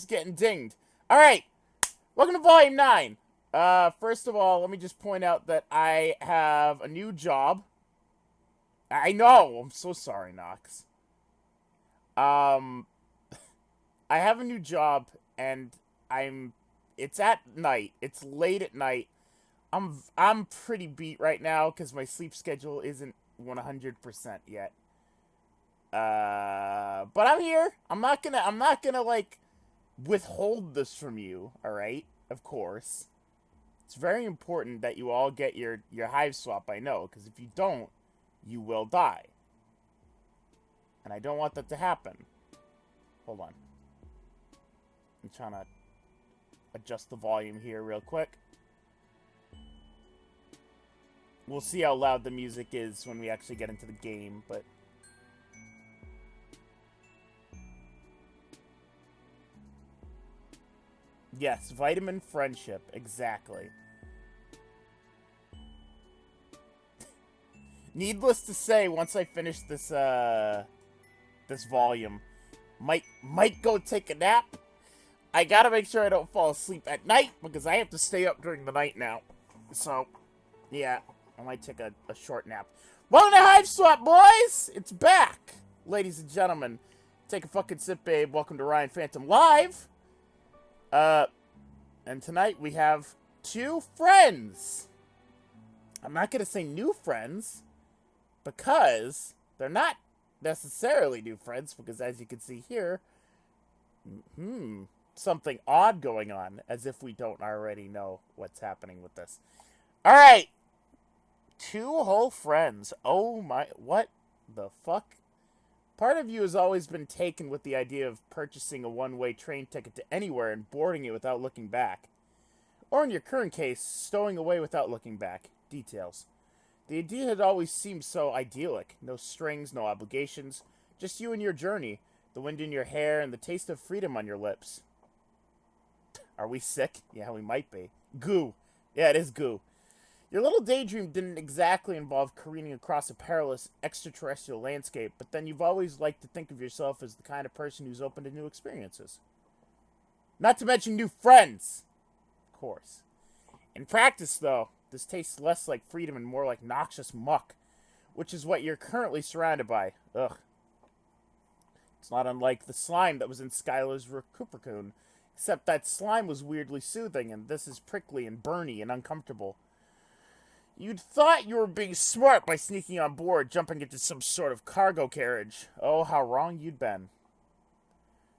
just getting dinged. Alright, welcome to Volume 9. First of all, let me just point out that I have a new job. I know, I'm so sorry, Knox. Um, I have a new job, and it's at night. It's late at night. I'm pretty beat right now, because my sleep schedule isn't 100% yet. But I'm here. I'm not gonna, like, withhold this from you, alright? Of course. It's very important that you all get your Hiveswap, I know, because if you don't, you will die. And I don't want that to happen. Hold on. I'm trying to adjust the volume here real quick. We'll see how loud the music is when we actually get into the game, but... Yes, vitamin friendship, exactly. Needless to say, once I finish this this volume, might go take a nap. I gotta make sure I don't fall asleep at night because I have to stay up during the night now. So, yeah, I might take a short nap. Welcome to Hiveswap, boys! It's back, ladies and gentlemen. Take a fucking sip, babe. Welcome to Ryan Phantom Live. And tonight we have two friends. I'm not gonna say new friends, because they're not necessarily new friends, because as you can see here, something odd going on, as if we don't already know what's happening with this. Alright, two whole friends. Oh my, what the fuck? Part of you has always been taken with the idea of purchasing a one-way train ticket to anywhere and boarding it without looking back. Or in your current case, stowing away without looking back. Details. The idea had always seemed so idyllic. No strings, no obligations. Just you and your journey. The wind in your hair and the taste of freedom on your lips. Are we sick? Yeah, we might be. Goo. Yeah, it is goo. Your little daydream didn't exactly involve careening across a perilous extraterrestrial landscape, but then you've always liked to think of yourself as the kind of person who's open to new experiences. Not to mention new friends! Of course. In practice, though, this tastes less like freedom and more like noxious muck, which is what you're currently surrounded by. Ugh. It's not unlike the slime that was in Skylar's Recupercoon, except that slime was weirdly soothing, and this is prickly and burny and uncomfortable. You'd thought you were being smart by sneaking on board, jumping into some sort of cargo carriage. Oh, how wrong you'd been.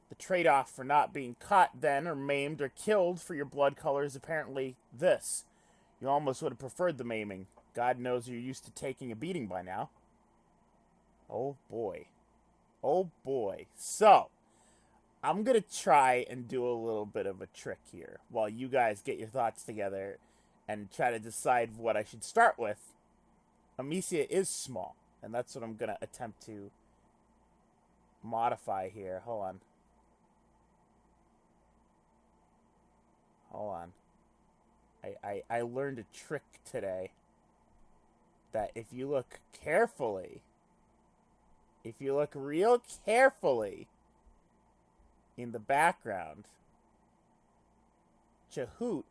The trade-off for not being caught then, or maimed, or killed for your blood color is apparently this. You almost would have preferred the maiming. God knows you're used to taking a beating by now. Oh boy. Oh boy. So, I'm gonna try and do a little bit of a trick here, while you guys get your thoughts together and try to decide what I should start with. Amicia is small, and that's what I'm gonna attempt to modify here. Hold on. Hold on. I learned a trick today that if you look carefully, if you look real carefully in the background, Chahoot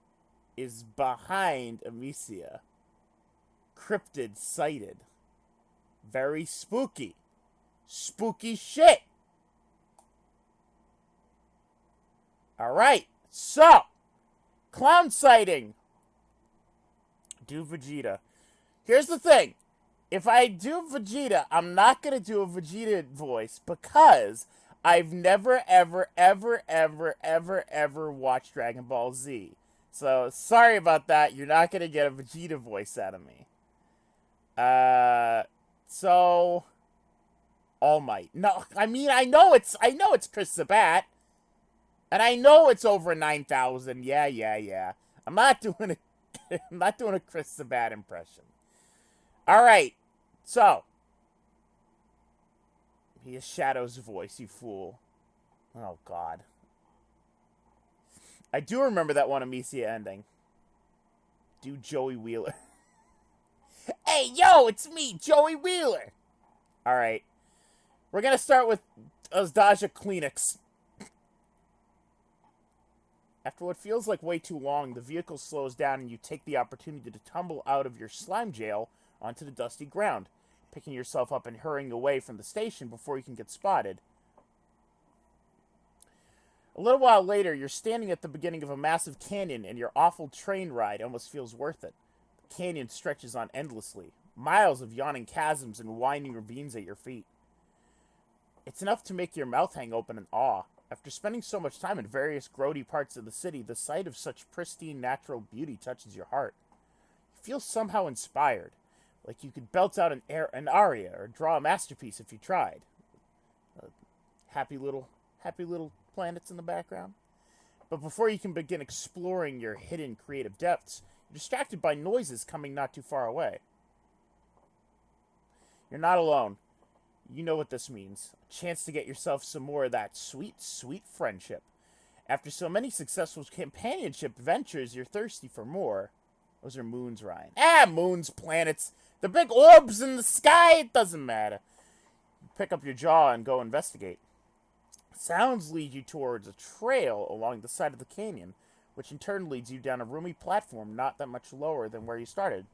is behind Amicia. Cryptid sighted. Very spooky. Spooky shit. Alright, so, clown sighting. Do Vegeta. Here's the thing. If I do Vegeta, I'm not going to do a Vegeta voice because I've never, ever, ever, ever, ever, ever watched Dragon Ball Z. So, sorry about that. You're not going to get a Vegeta voice out of me. So... All Might. No, I mean, I know it's Chris Sabat. And I know it's over 9,000. Yeah. I'm not doing a I'm not doing a Chris Sabat impression. Alright. So. He is Shadow's voice, you fool. Oh, God. I do remember that one Amicia ending. Do Joey Wheeler. Hey, yo, it's me, Joey Wheeler. Alright. We're gonna start with Asdaja Kleenex. After what feels like way too long, the vehicle slows down and you take the opportunity to tumble out of your slime jail onto the dusty ground, picking yourself up and hurrying away from the station before you can get spotted. A little while later, you're standing at the beginning of a massive canyon and your awful train ride almost feels worth it. The canyon stretches on endlessly, miles of yawning chasms and winding ravines at your feet. It's enough to make your mouth hang open in awe. After spending so much time in various grody parts of the city, the sight of such pristine natural beauty touches your heart. You feel somehow inspired, like you could belt out an aria or draw a masterpiece if you tried. Happy little planets in the background. But before you can begin exploring your hidden creative depths, you're distracted by noises coming not too far away. You're not alone. You know what this means. A chance to get yourself some more of that sweet, sweet friendship. After so many successful companionship ventures, you're thirsty for more. Those are moons, Ryan. Moons, planets. The big orbs in the sky, it doesn't matter. You pick up your jaw and go investigate. Sounds lead you towards a trail along the side of the canyon, which in turn leads you down a roomy platform not that much lower than where you started.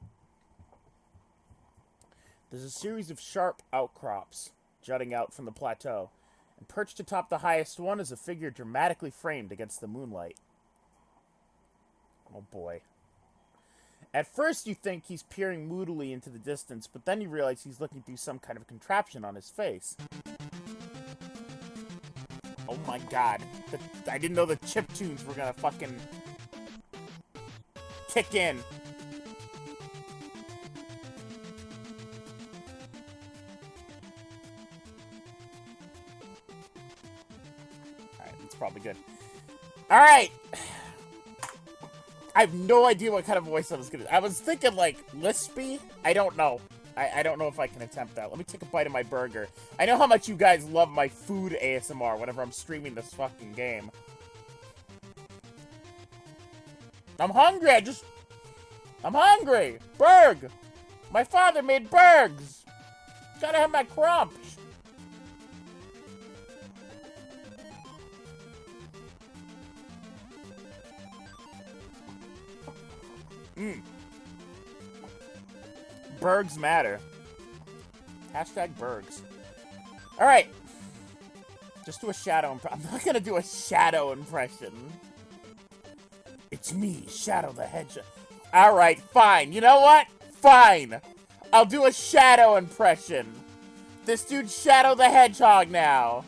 There's a series of sharp outcrops jutting out from the plateau, and perched atop the highest one is a figure dramatically framed against the moonlight. Oh boy. At first you think he's peering moodily into the distance, but then you realize he's looking through some kind of contraption on his face. Oh my god. I didn't know the chiptunes were gonna fucking kick in. Alright, that's probably good. Alright! I have no idea what kind of voice I was gonna do. I was thinking, like, lispy? I don't know. I don't know if I can attempt that. Let me take a bite of my burger. I know how much you guys love my food ASMR whenever I'm streaming this fucking game. I'm hungry, I'm hungry! Burg! My father made burgs! Gotta have my crumps! Bergs matter. Hashtag Bergs. Alright. Just do a shadow I'm not gonna do a shadow impression. It's me, Shadow the Hedgehog. Alright, fine. You know what? Fine. I'll do a shadow impression. This dude's Shadow the Hedgehog now.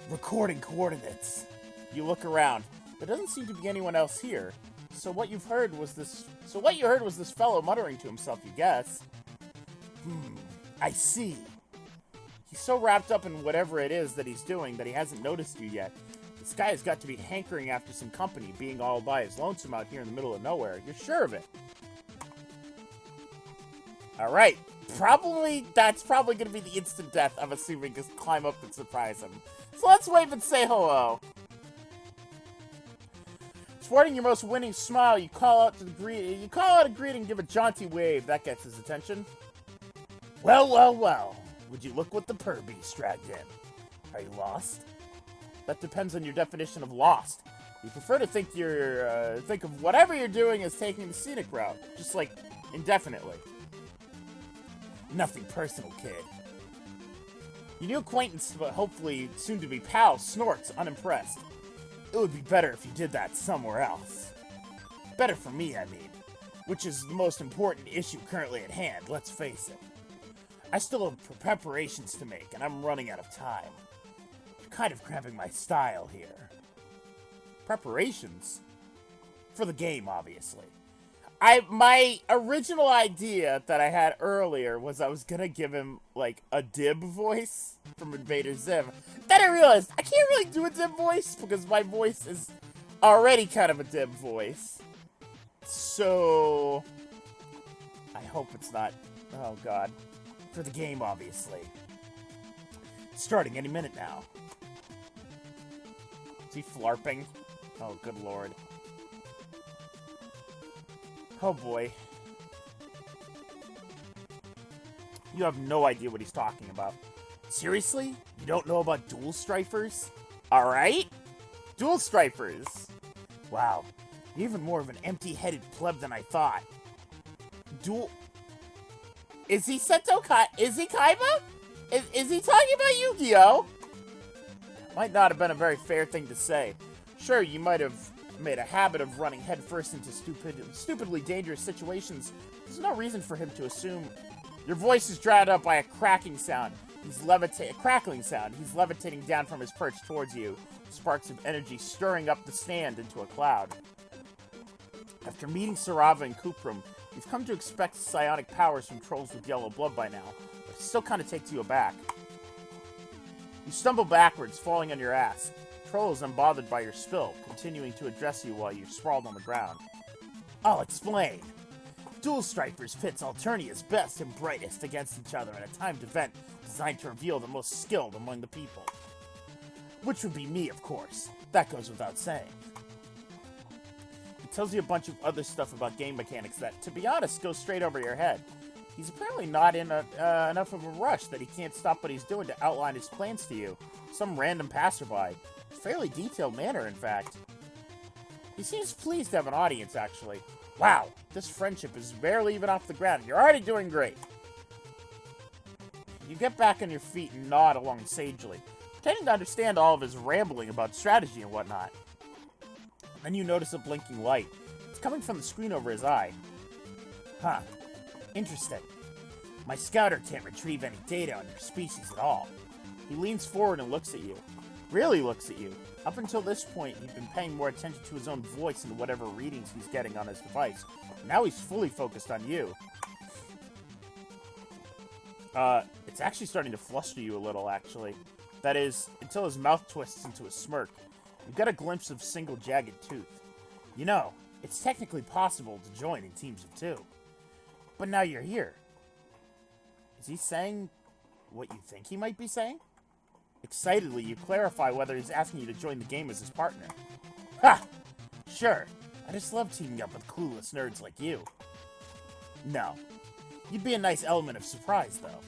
Recording coordinates. You look around. There doesn't seem to be anyone else here. So what you heard was this fellow muttering to himself, you guess. I see. He's so wrapped up in whatever it is that he's doing that he hasn't noticed you yet. This guy has got to be hankering after some company, being all by his lonesome out here in the middle of nowhere. You're sure of it. Alright. That's probably going to be the instant death, I'm assuming, just climb up and surprise him. So let's wave and say hello. Sporting your most winning smile, you call out a greeting and give a jaunty wave. That gets his attention. Well. Would you look what the PURP dragged in? Are you lost? That depends on your definition of lost. You prefer to think think of whatever you're doing as taking the scenic route, just like indefinitely. Nothing personal, kid. Your new acquaintance, but hopefully soon to be pal, snorts, unimpressed. It would be better if you did that somewhere else. Better for me, I mean. Which is the most important issue currently at hand, let's face it. I still have preparations to make, and I'm running out of time. You're kind of cramping my style here. Preparations? For the game, obviously. My original idea that I had earlier was I was gonna give him, like, a Dib voice from Invader Zim. Then I realized I can't really do a Dib voice because my voice is already kind of a Dib voice. So I hope it's not... Oh, God. For the game, obviously. Starting any minute now. Is he flarping? Oh, good lord. Oh boy. You have no idea what he's talking about. Seriously? You don't know about dual strifers? Alright? Dual stripers. Wow, you're even more of an empty-headed pleb than I thought. Dual... Is he Seto Kai? Is he Kaiba? Is he talking about Yu-Gi-Oh? Might not have been a very fair thing to say. Sure, you might have made a habit of running headfirst into stupidly dangerous situations. There's no reason for him to assume... Your voice is drowned out by a cracking sound. A crackling sound. He's levitating down from his perch towards you. Sparks of energy stirring up the stand into a cloud. After meeting Sarava and Kuprum, you've come to expect psionic powers from trolls with yellow blood by now, but it still kind of takes you aback. You stumble backwards, falling on your ass. Troll is unbothered by your spill, continuing to address you while you're sprawled on the ground. I'll explain. Dual Stripers pits Alternia's best and brightest against each other at a timed event designed to reveal the most skilled among the people. Which would be me, of course. That goes without saying. He tells you a bunch of other stuff about game mechanics that, to be honest, goes straight over your head. He's apparently not in enough of a rush that he can't stop what he's doing to outline his plans to you. Some random passerby. Fairly detailed manner, in fact. He seems pleased to have an audience, actually. Wow, this friendship is barely even off the ground. You're already doing great. You get back on your feet and nod along sagely, pretending to understand all of his rambling about strategy and whatnot. Then you notice a blinking light. It's coming from the screen over his eye. Huh. Interesting. My scouter can't retrieve any data on your species at all. He leans forward and looks at you. Really looks at you. Up until this point, he'd been paying more attention to his own voice and whatever readings he's getting on his device. Now he's fully focused on you. It's actually starting to fluster you a little, actually. That is, until his mouth twists into a smirk. You get a glimpse of single jagged tooth. You know, it's technically possible to join in teams of two. But now you're here. Is he saying what you think he might be saying? Excitedly, you clarify whether he's asking you to join the game as his partner. Ha! Sure. I just love teaming up with clueless nerds like you. No. You'd be a nice element of surprise, though.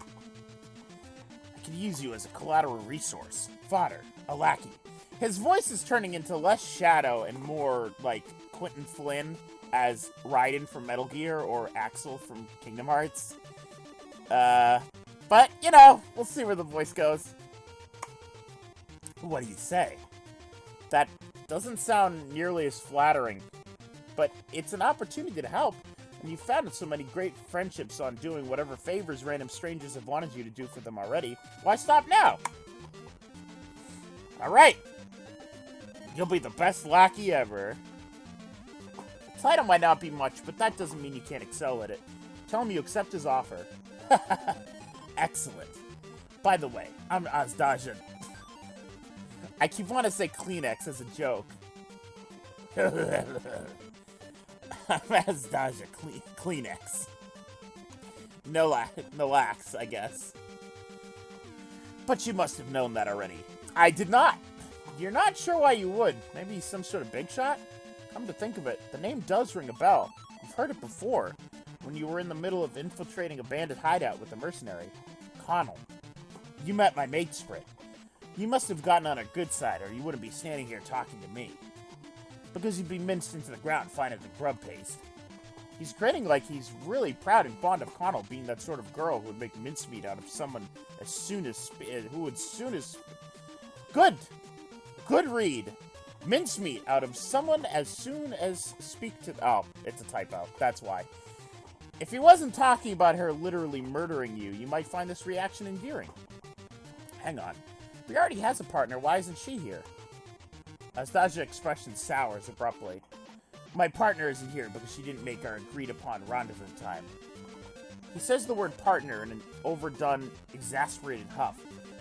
I could use you as a collateral resource. Fodder. A lackey. His voice is turning into less Shadow and more like Quentin Flynn as Raiden from Metal Gear or Axel from Kingdom Hearts. But, you know, we'll see where the voice goes. What do you say? That doesn't sound nearly as flattering, but it's an opportunity to help, and you've found so many great friendships on doing whatever favors random strangers have wanted you to do for them already. Why stop now? Alright. You'll be the best lackey ever. The title might not be much, but that doesn't mean you can't excel at it. Tell him you accept his offer. Excellent. By the way, I'm Azdajan. I keep wanting to say Kleenex as a joke. I'm Azdaja Kleenex. No lax, I guess. But you must have known that already. I did not. You're not sure why you would. Maybe some sort of big shot? Come to think of it, the name does ring a bell. You've heard it before, when you were in the middle of infiltrating a bandit hideout with a mercenary. Connell. You met my mate Sprit. You must have gotten on our good side, or you wouldn't be standing here talking to me. Because you'd be minced into the ground finer than grub paste. He's grinning like he's really proud and fond of Connell being that sort of girl who would make mincemeat out of someone Good read. Mincemeat out of someone as soon as speak to... Oh, it's a typo. That's why. If he wasn't talking about her literally murdering you, you might find this reaction endearing. Hang on. He already has a partner. Why isn't she here? Astaja's expression sours abruptly. My partner isn't here because she didn't make our agreed-upon rendezvous time. He says the word partner in an overdone, exasperated huff,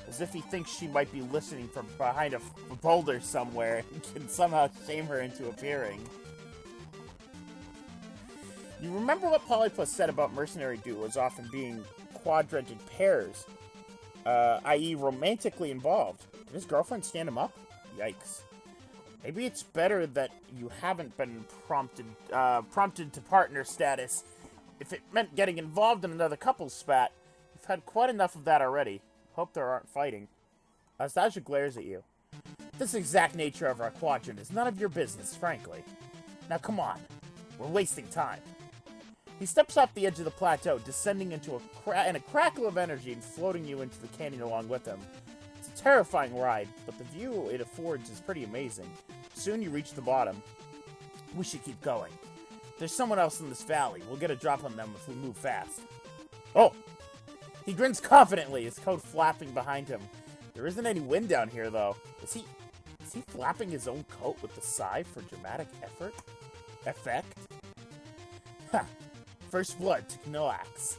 as if he thinks she might be listening from behind a boulder somewhere and can somehow shame her into appearing. You remember what Polyplus said about mercenary duos often being quadranted pairs, i.e. romantically involved. Did his girlfriend stand him up? Yikes. Maybe it's better that you haven't been prompted to partner status. If it meant getting involved in another couple's spat, you've had quite enough of that already. Hope there aren't fighting. Astasia glares at you. This exact nature of our quadrant is none of your business, frankly. Now come on. We're wasting time. He steps off the edge of the plateau, descending into a crackle of energy and floating you into the canyon along with him. It's a terrifying ride, but the view it affords is pretty amazing. Soon you reach the bottom. We should keep going. There's someone else in this valley. We'll get a drop on them if we move fast. Oh! He grins confidently, his coat flapping behind him. There isn't any wind down here, though. Is he flapping his own coat with the sigh for dramatic effect? Ha! First blood to Noax.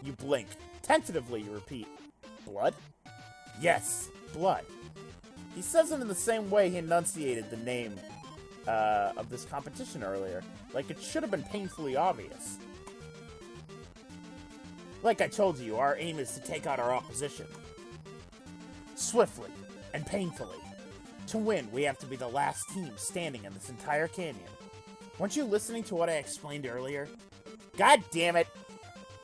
You blink. Tentatively, you repeat. Blood? Yes, blood. He says it in the same way he enunciated the name of this competition earlier. Like it should have been painfully obvious. Like I told you, our aim is to take out our opposition. Swiftly and painfully. To win, we have to be the last team standing in this entire canyon. Weren't you listening to what I explained earlier? God damn it!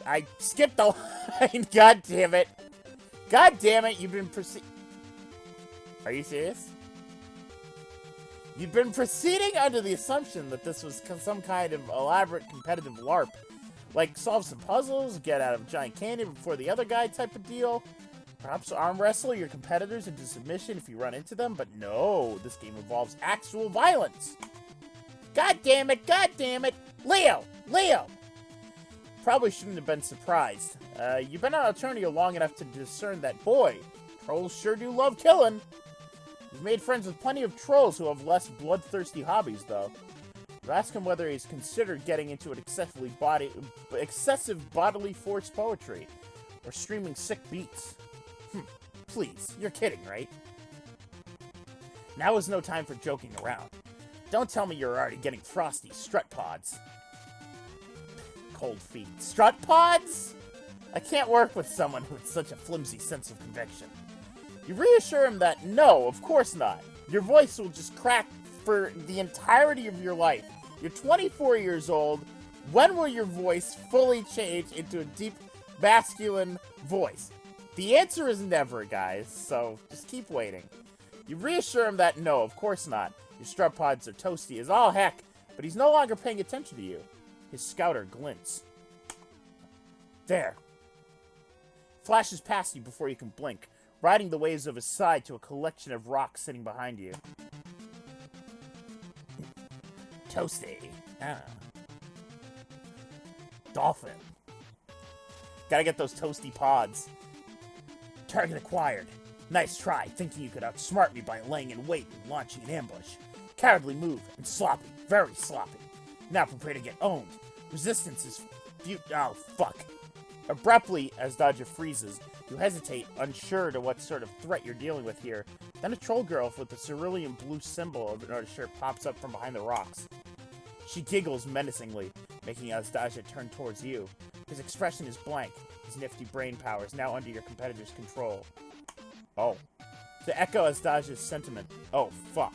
I skipped the line. God damn it! God damn it! You've been Are you serious? You've been proceeding under the assumption that this was some kind of elaborate competitive LARP. Like, solve some puzzles, get out of a giant canyon before the other guy type of deal. Perhaps arm wrestle your competitors into submission if you run into them, but no, this game involves actual violence. God damn it, God damn it! Leo! Leo! Probably shouldn't have been surprised. You've been on Eternia long enough to discern that, boy, trolls sure do love killing. You've made friends with plenty of trolls who have less bloodthirsty hobbies, though. You ask him whether he's considered getting into an excessive bodily force poetry, or streaming sick beats. Please, you're kidding, right? Now is no time for joking around. Don't tell me you're already getting frosty strut pods. Cold feet. Strut pods? I can't work with someone with such a flimsy sense of conviction. You reassure him that, no, of course not. Your voice will just crack for the entirety of your life. You're 24 years old. When will your voice fully change into a deep, masculine voice? The answer is never, guys, so just keep waiting. You reassure him that, no, of course not. Your strut pods are toasty as all heck, but he's no longer paying attention to you. His scouter glints. There. Flashes past you before you can blink, riding the waves of his side to a collection of rocks sitting behind you. Toasty. Ah. Dolphin. Gotta get those toasty pods. Target acquired. Nice try, thinking you could outsmart me by laying in wait and launching an ambush. Cowardly move, and sloppy, very sloppy. Now prepare to get owned. Resistance is oh, fuck. Abruptly, as Dodger freezes, you hesitate, unsure to what sort of threat you're dealing with here. Then a troll girl with the cerulean blue symbol of her shirt pops up from behind the rocks. She giggles menacingly, making Asdaja turn towards you. His expression is blank. His nifty brain power is now under your competitor's control. Oh. To echo Asdaja's sentiment, oh, fuck.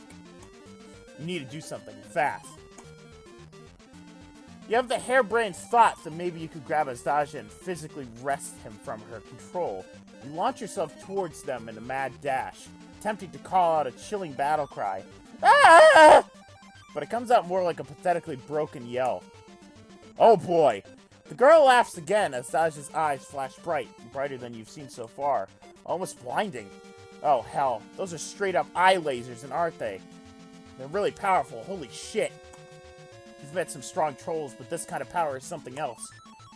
You need to do something, fast. You have the harebrained thought that maybe you could grab Asdaja and physically wrest him from her control. You launch yourself towards them in a mad dash, attempting to call out a chilling battle cry. Ah! But it comes out more like a pathetically broken yell. Oh boy. The girl laughs again as Asdaja's eyes flash bright, brighter than you've seen so far. Almost blinding. Oh hell, those are straight up eye lasers, and aren't they? They're really powerful, holy shit. You've met some strong trolls, but this kind of power is something else.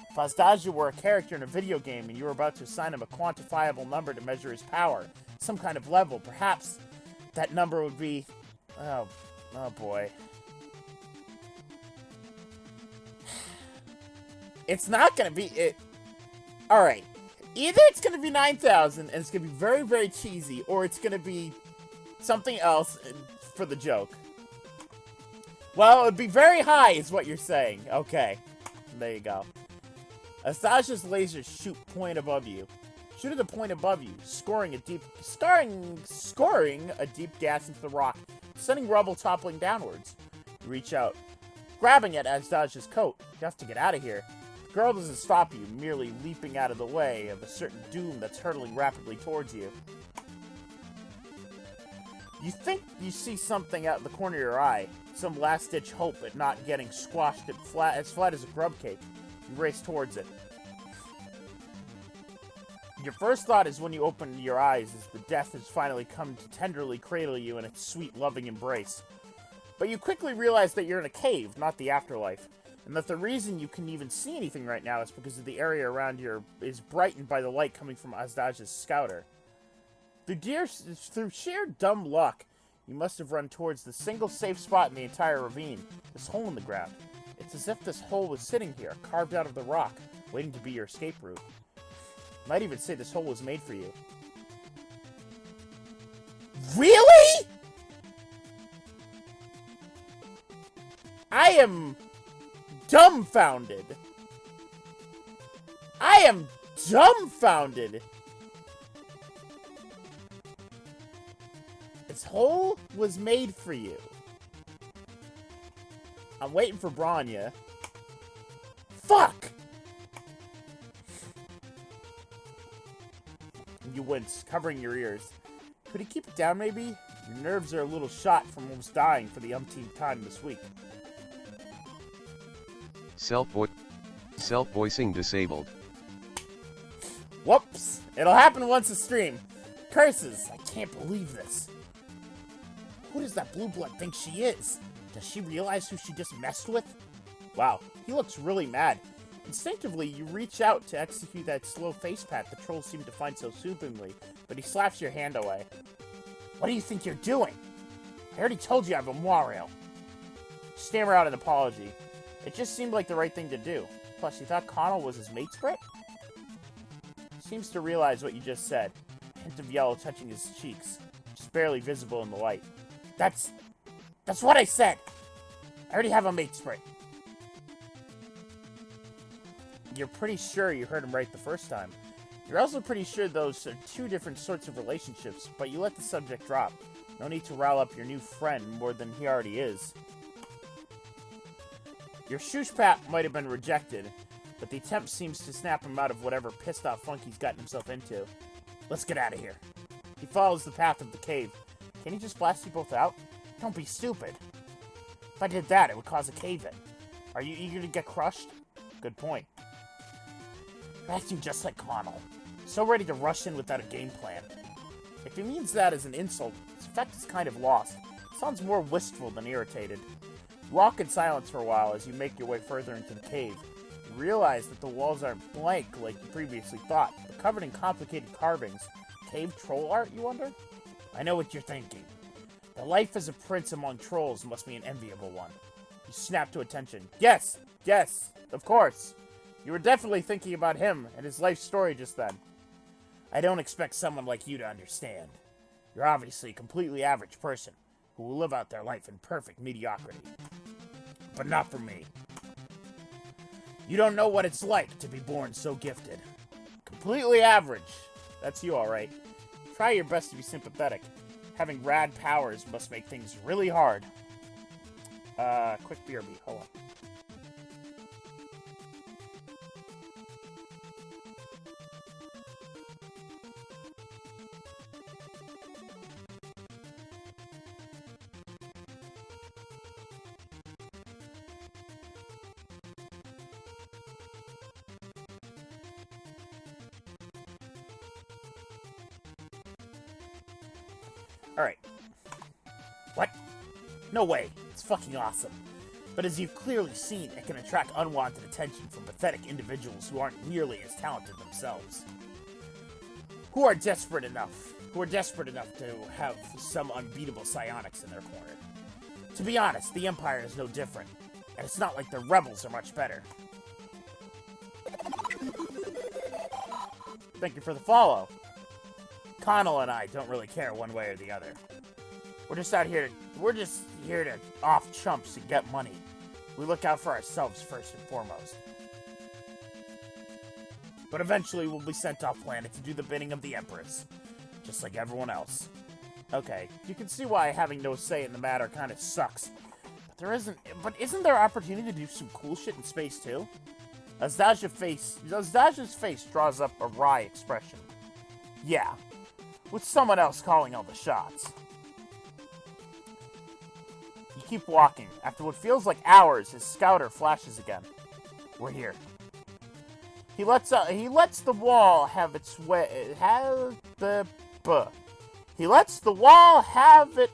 If Asdaja were a character in a video game and you were about to assign him a quantifiable number to measure his power, some kind of level, perhaps that number would be... Oh boy. It's not gonna be it. Alright. Either it's gonna be 9,000 and it's gonna be very, very cheesy, or it's gonna be something else for the joke. Well, it would be very high, is what you're saying. Okay. There you go. Asdaja's lasers shoot point above you. Shoot at the point above you, scoring a deep gas into the rock, sending rubble toppling downwards. You reach out, grabbing at Asdaja's coat. You have to get out of here. The girl doesn't stop you, merely leaping out of the way of a certain doom that's hurtling rapidly towards you. You think you see something out of the corner of your eye, some last-ditch hope at not getting squashed as flat as a grub cake. You race towards it. Your first thought is when you open your eyes is the death has finally come to tenderly cradle you in its sweet, loving embrace. But you quickly realize that you're in a cave, not the afterlife, and that the reason you can even see anything right now is because of the area around you is brightened by the light coming from Azdaj's scouter. Through sheer dumb luck, you must have run towards the single safe spot in the entire ravine, this hole in the ground. It's as if this hole was sitting here, carved out of the rock, waiting to be your escape route. Might even say this hole was made for you. Really? I am dumbfounded. I am dumbfounded. This hole was made for you. I'm waiting for Branya. Fuck! You wince, covering your ears. Could he keep it down, maybe? Your nerves are a little shot from almost dying for the umpteenth time this week. Self-voicing disabled. Whoops! It'll happen once a stream. Curses! I can't believe this. Who does that blue blood think she is? Does she realize who she just messed with? Wow, he looks really mad. Instinctively, you reach out to execute that slow face pat the trolls seem to find so soothingly, but he slaps your hand away. What do you think you're doing? I already told you I have a Wario. Stammer out an apology. It just seemed like the right thing to do. Plus, you thought Connell was his mate sprite? Seems to realize what you just said. A hint of yellow touching his cheeks, just barely visible in the light. That's what I said! I already have a mate sprite. You're pretty sure you heard him right the first time. You're also pretty sure those are two different sorts of relationships, but you let the subject drop. No need to rile up your new friend more than he already is. Your shoosh-pap might have been rejected, but the attempt seems to snap him out of whatever pissed-off funk he's gotten himself into. Let's get out of here. He follows the path of the cave. Can he just blast you both out? Don't be stupid. If I did that, it would cause a cave-in. Are you eager to get crushed? Good point. You're acting just like Connell. So ready to rush in without a game plan. If he means that as an insult, its effect is kind of lost. It sounds more wistful than irritated. You walk in silence for a while as you make your way further into the cave. You realize that the walls aren't blank like you previously thought, but covered in complicated carvings. Cave troll art, you wonder? I know what you're thinking. The life as a prince among trolls must be an enviable one. You snap to attention. Yes, of course. You were definitely thinking about him and his life story just then. I don't expect someone like you to understand. You're obviously a completely average person who will live out their life in perfect mediocrity. But not for me. You don't know what it's like to be born so gifted. Completely average. That's you, alright. Try your best to be sympathetic. Having rad powers must make things really hard. Quick BRB, hold on. Alright. What? No way. It's fucking awesome. But as you've clearly seen, it can attract unwanted attention from pathetic individuals who aren't nearly as talented themselves. Who are desperate enough to have some unbeatable psionics in their corner. To be honest, the Empire is no different. And it's not like the rebels are much better. Thank you for the follow. Connell and I don't really care one way or the other. We're just here to off chumps and get money. We look out for ourselves first and foremost. But eventually we'll be sent off planet to do the bidding of the Empress. Just like everyone else. Okay, you can see why having no say in the matter kind of sucks. But isn't there opportunity to do some cool shit in space too? Azdaj's face draws up a wry expression. Yeah. With someone else calling all the shots. You keep walking. After what feels like hours, his scouter flashes again. We're here. He lets the wall have its way. He lets the wall have it.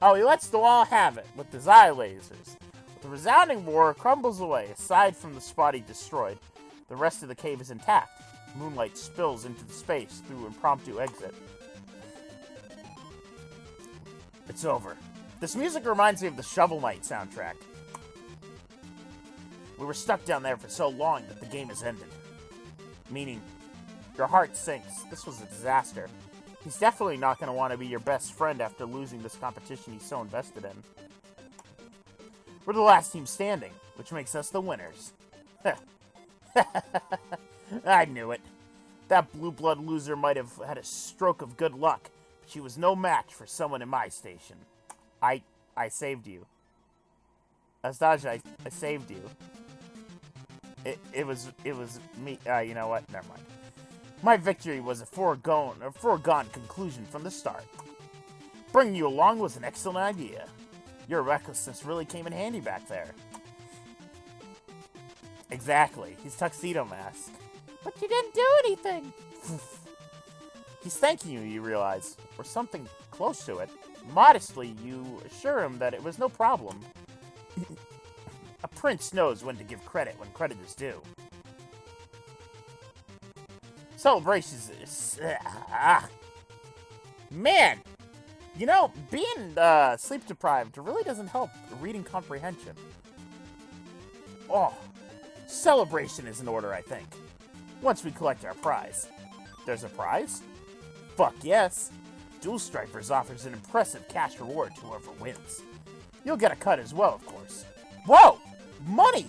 Oh, he lets the wall have it with his eye lasers. The resounding roar crumbles away. Aside from the spot he destroyed, the rest of the cave is intact. Moonlight spills into the space through impromptu exit. It's over. This music reminds me of the Shovel Knight soundtrack. We were stuck down there for so long that the game has ended. Meaning, your heart sinks. This was a disaster. He's definitely not going to want to be your best friend after losing this competition he's so invested in. We're the last team standing, which makes us the winners. I knew it. That blue blood loser might have had a stroke of good luck, but she was no match for someone in my station. I saved you. Astasia, I saved you. It was me. You know what? Never mind. My victory was a foregone conclusion from the start. Bringing you along was an excellent idea. Your recklessness really came in handy back there. Exactly. His tuxedo mask. But you didn't do anything. He's thanking you, you realize. Or something close to it. Modestly, you assure him that it was no problem. A prince knows when to give credit when credit is due. Celebrations is... Man! You know, being sleep-deprived really doesn't help reading comprehension. Oh, celebration is in order, I think. Once we collect our prize. There's a prize? Fuck yes! Dual Strikers offers an impressive cash reward to whoever wins. You'll get a cut as well, of course. Whoa! Money!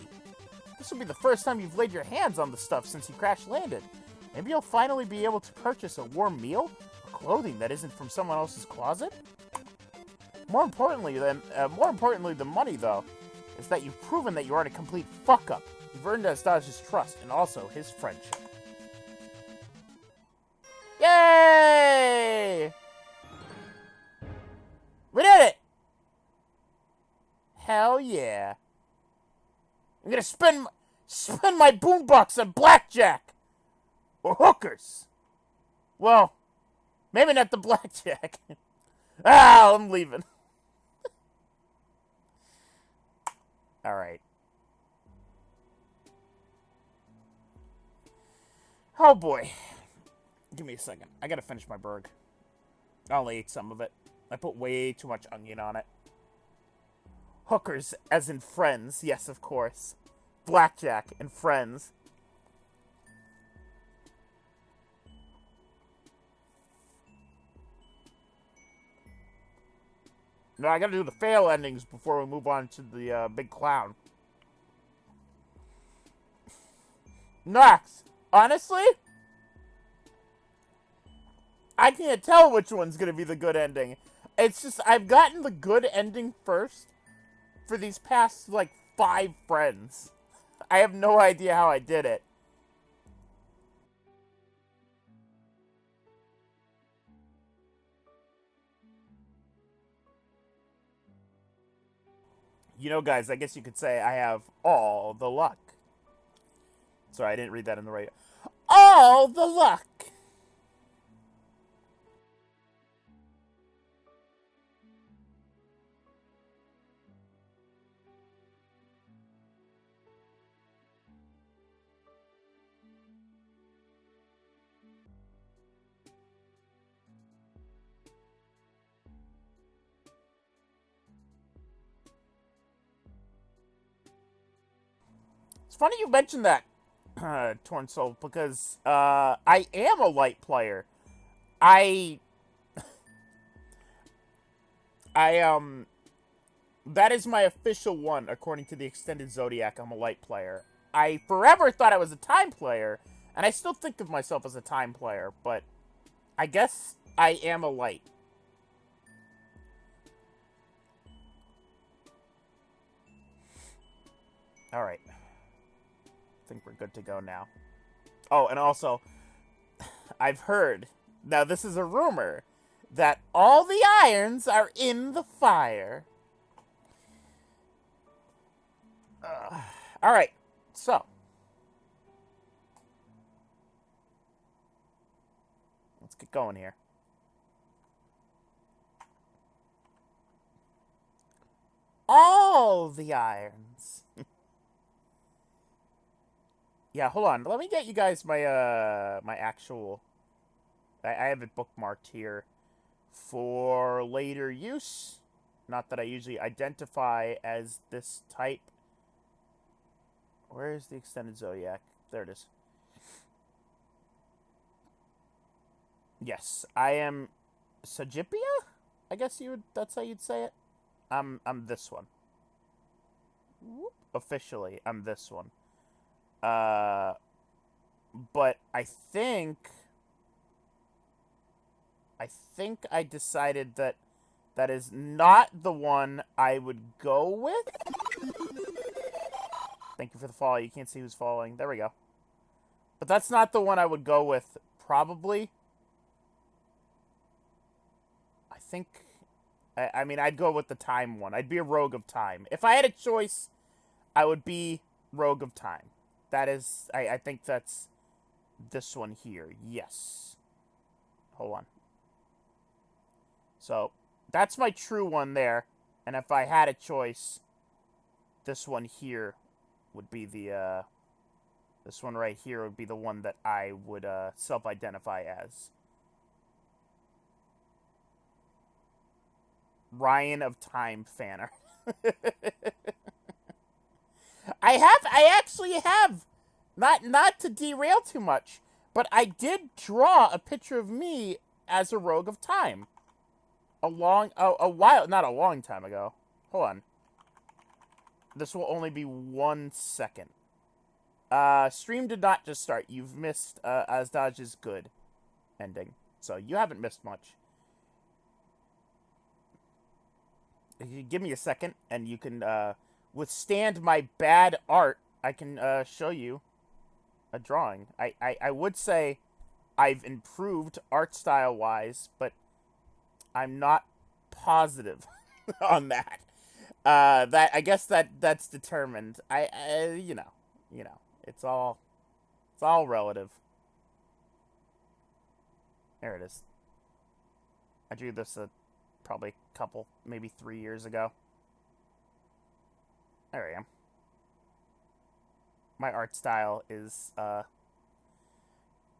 This will be the first time you've laid your hands on the stuff since you crash-landed. Maybe you'll finally be able to purchase a warm meal? Or clothing that isn't from someone else's closet? More importantly than money, though, is that you've proven that you aren't a complete fuck-up. You've earned Astasia's trust and also his friendship. Yay! We did it! Hell yeah. I'm gonna spend my boombox on blackjack! Or hookers! Well, maybe not the blackjack. I'm leaving. Alright. Oh boy. Give me a second. I gotta finish my burg. I only ate some of it. I put way too much onion on it. Hookers, as in friends. Yes, of course. Blackjack and friends. Now I gotta do the fail endings before we move on to the big clown. Next! Honestly? I can't tell which one's gonna be the good ending. It's just, I've gotten the good ending first for these past, like, 5 friends. I have no idea how I did it. You know, guys, I guess you could say I have all the luck. Sorry, I didn't read that in the right... All the luck! It's funny you mentioned that, Torn Soul, because I am a light player. I that is my official one, according to the Extended Zodiac. I'm a light player. I forever thought I was a time player, and I still think of myself as a time player, but I guess I am a light. Alright. I think we're good to go now. Oh, and also, I've heard, now this is a rumor, that all the irons are in the fire. Alright, so. Let's get going here. All the irons. Yeah, hold on. Let me get you guys my my actual. I have it bookmarked here for later use. Not that I usually identify as this type. Where is the extended zodiac? There it is. Yes, I am Sagipia? I guess you would. That's how you'd say it. I'm this one. Whoop. Officially, I'm this one. But I think I decided that that is not the one I would go with. Thank you for the follow. You can't see who's following. There we go. But that's not the one I would go with, probably. I think... I mean, I'd go with the time one. I'd be a rogue of time. If I had a choice, I would be rogue of time. That is... I think that's this one here. Yes. Hold on. So, that's my true one there. And if I had a choice, this one here would be the, this one right here would be the one that I would, self-identify as. Ryan of Time Fanner. I actually have, not to derail too much, but I did draw a picture of me as a rogue of time. A while, not a long time ago. Hold on. This will only be 1 second. Stream did not just start. You've missed, Asdaj's good ending. So, you haven't missed much. If you give me a second, and you can, withstand my bad art, I can, show you a drawing. I would say I've improved art style-wise, but I'm not positive on that. That I guess that's determined. You know, it's all relative. There it is. I drew this probably a couple, maybe 3 years ago. There I am. My art style is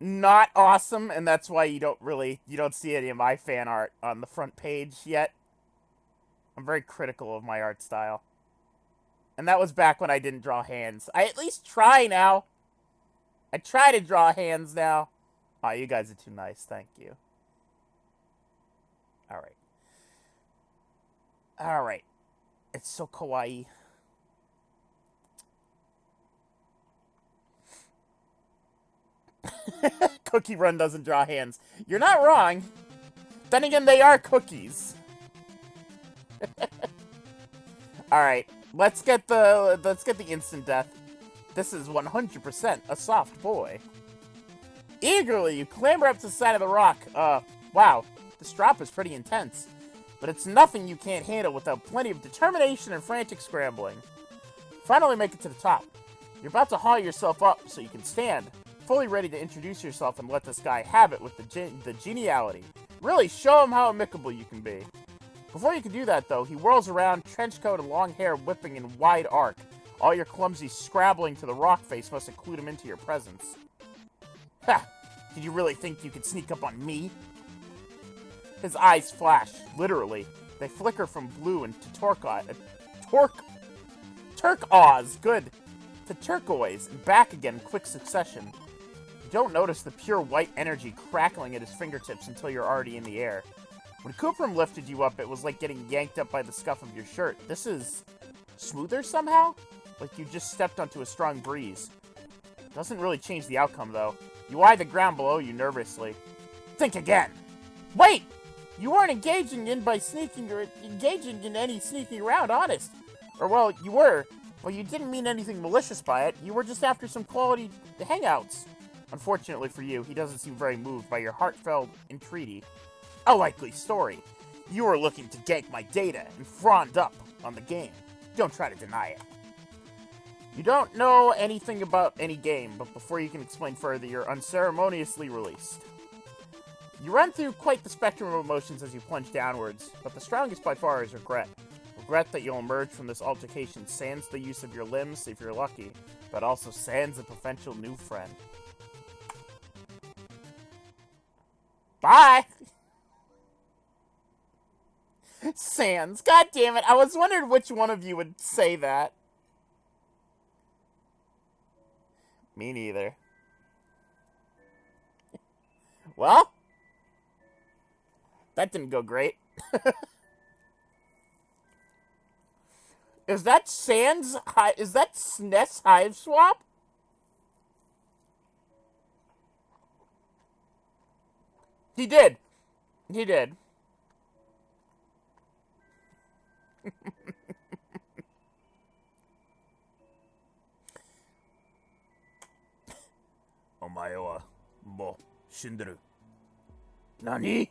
not awesome, and that's why you don't see any of my fan art on the front page yet. I'm very critical of my art style. And that was back when I didn't draw hands. I at least try now. I try to draw hands now. Oh, you guys are too nice. Thank you. Alright. Alright. It's so kawaii. Cookie Run doesn't draw hands. You're not wrong. Then again, they are cookies. Alright, let's get the instant death. This is 100% a soft boy. Eagerly, you clamber up to the side of the rock. Wow, this drop is pretty intense. But it's nothing you can't handle without plenty of determination and frantic scrambling. Finally make it to the top. You're about to haul yourself up so you can stand, fully ready to introduce yourself and let this guy have it with the geniality. Really show him how amicable you can be. Before you can do that, though, he whirls around, trench coat and long hair whipping in wide arc. All your clumsy scrabbling to the rock face must have clued him into your presence. Ha! Did you really think you could sneak up on me? His eyes flash, literally. They flicker from blue and to turquoise, good, to turquoise, and back again in quick succession. You don't notice the pure white energy crackling at his fingertips until you're already in the air. When Coopram lifted you up, it was like getting yanked up by the scuff of your shirt. This is smoother somehow? Like you just stepped onto a strong breeze. Doesn't really change the outcome, though. You eye the ground below you nervously. Think again! Wait! You weren't engaging in any sneaking around, honest. Or, well, you were, but you didn't mean anything malicious by it. You were just after some quality hangouts. Unfortunately for you, he doesn't seem very moved by your heartfelt entreaty. A likely story. You were looking to gank my data and frond up on the game. Don't try to deny it. You don't know anything about any game, but before you can explain further, you're unceremoniously released. You run through quite the spectrum of emotions as you plunge downwards, but the strongest by far is regret. Regret that you'll emerge from this altercation sans the use of your limbs if you're lucky, but also sans a potential new friend. Bye! Sans. God damn it, I was wondering which one of you would say that. Me neither. Well, that didn't go great. Is that Sans? Is that SNES Hiveswap? He did. He did. Omae wa mo shinderu. Nani?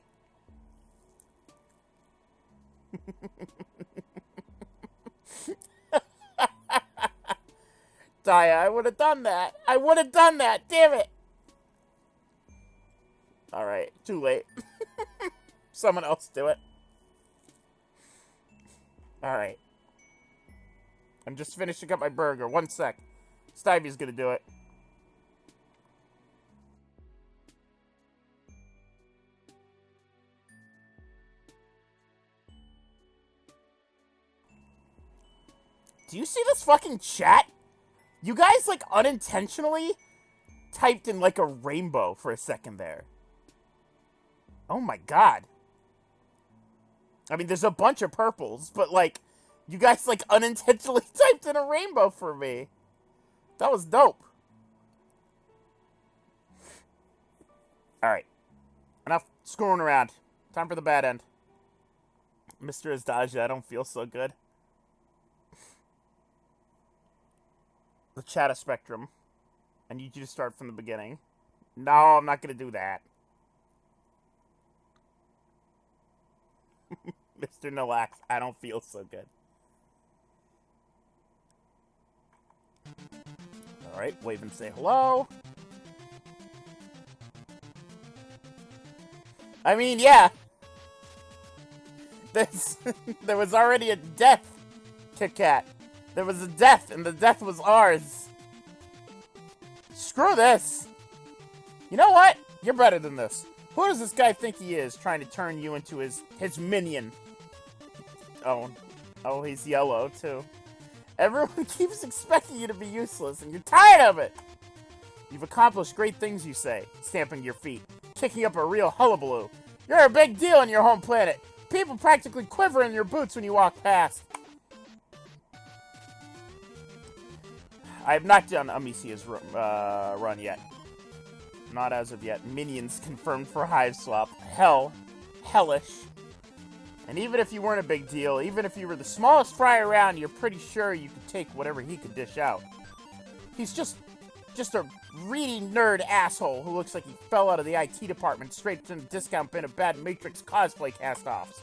Daya, I would have done that. I would have done that. Damn it. Alright, too late. Someone else do it. Alright. I'm just finishing up my burger. 1 sec. Stevie's gonna do it. Do you see this fucking chat? You guys, like, unintentionally typed in, like, a rainbow for a second there. Oh my god. I mean, there's a bunch of purples, but, like, you guys, like, unintentionally typed in a rainbow for me. That was dope. Alright. Enough screwing around. Time for the bad end. Mr. Azdaja, I don't feel so good. The Chatta Spectrum. I need you to start from the beginning. No, I'm not going to do that. Mr. Nolax, I don't feel so good. Alright, wave and say hello. I mean, yeah. There was already a death, Kit Kat. There was a death, and the death was ours. Screw this. You know what? You're better than this. Who does this guy think he is, trying to turn you into his minion? Oh, he's yellow, too. Everyone keeps expecting you to be useless, and you're tired of it. You've accomplished great things, you say, stamping your feet, kicking up a real hullabaloo. You're a big deal on your home planet. People practically quiver in your boots when you walk past. I have not done Amicia's run yet. Not as of yet. Minions confirmed for Hiveswap. Hellish. And even if you weren't a big deal, even if you were the smallest fry around, you're pretty sure you could take whatever he could dish out. He's just a reedy nerd asshole who looks like he fell out of the IT department straight to the discount bin of bad Matrix cosplay cast-offs.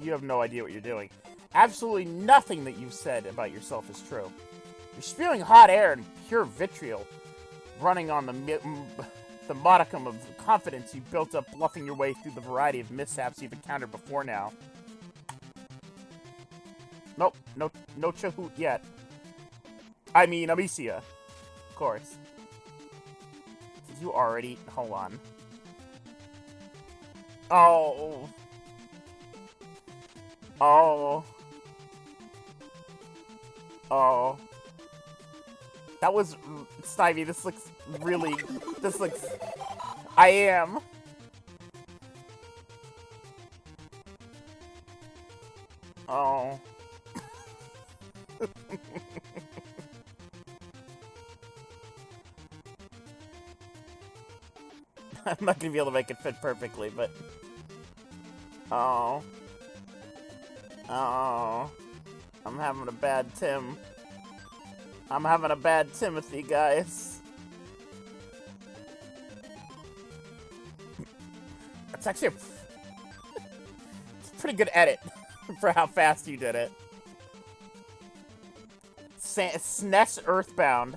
You have no idea what you're doing. Absolutely nothing that you've said about yourself is true. You're spewing hot air and pure vitriol, running on the modicum of confidence you built up bluffing your way through the variety of mishaps you've encountered before now. Nope, no Chahoot yet. I mean, Amicia. Of course. Did you already? Hold on. Oh. Oh. Oh. That was... Stevie, this looks really... This looks... I am. Oh. I'm not gonna be able to make it fit perfectly, but... Oh. Oh. I'm having a bad Tim. I'm having a bad Timothy, guys. That's actually it's a pretty good edit for how fast you did it. SNES Earthbound.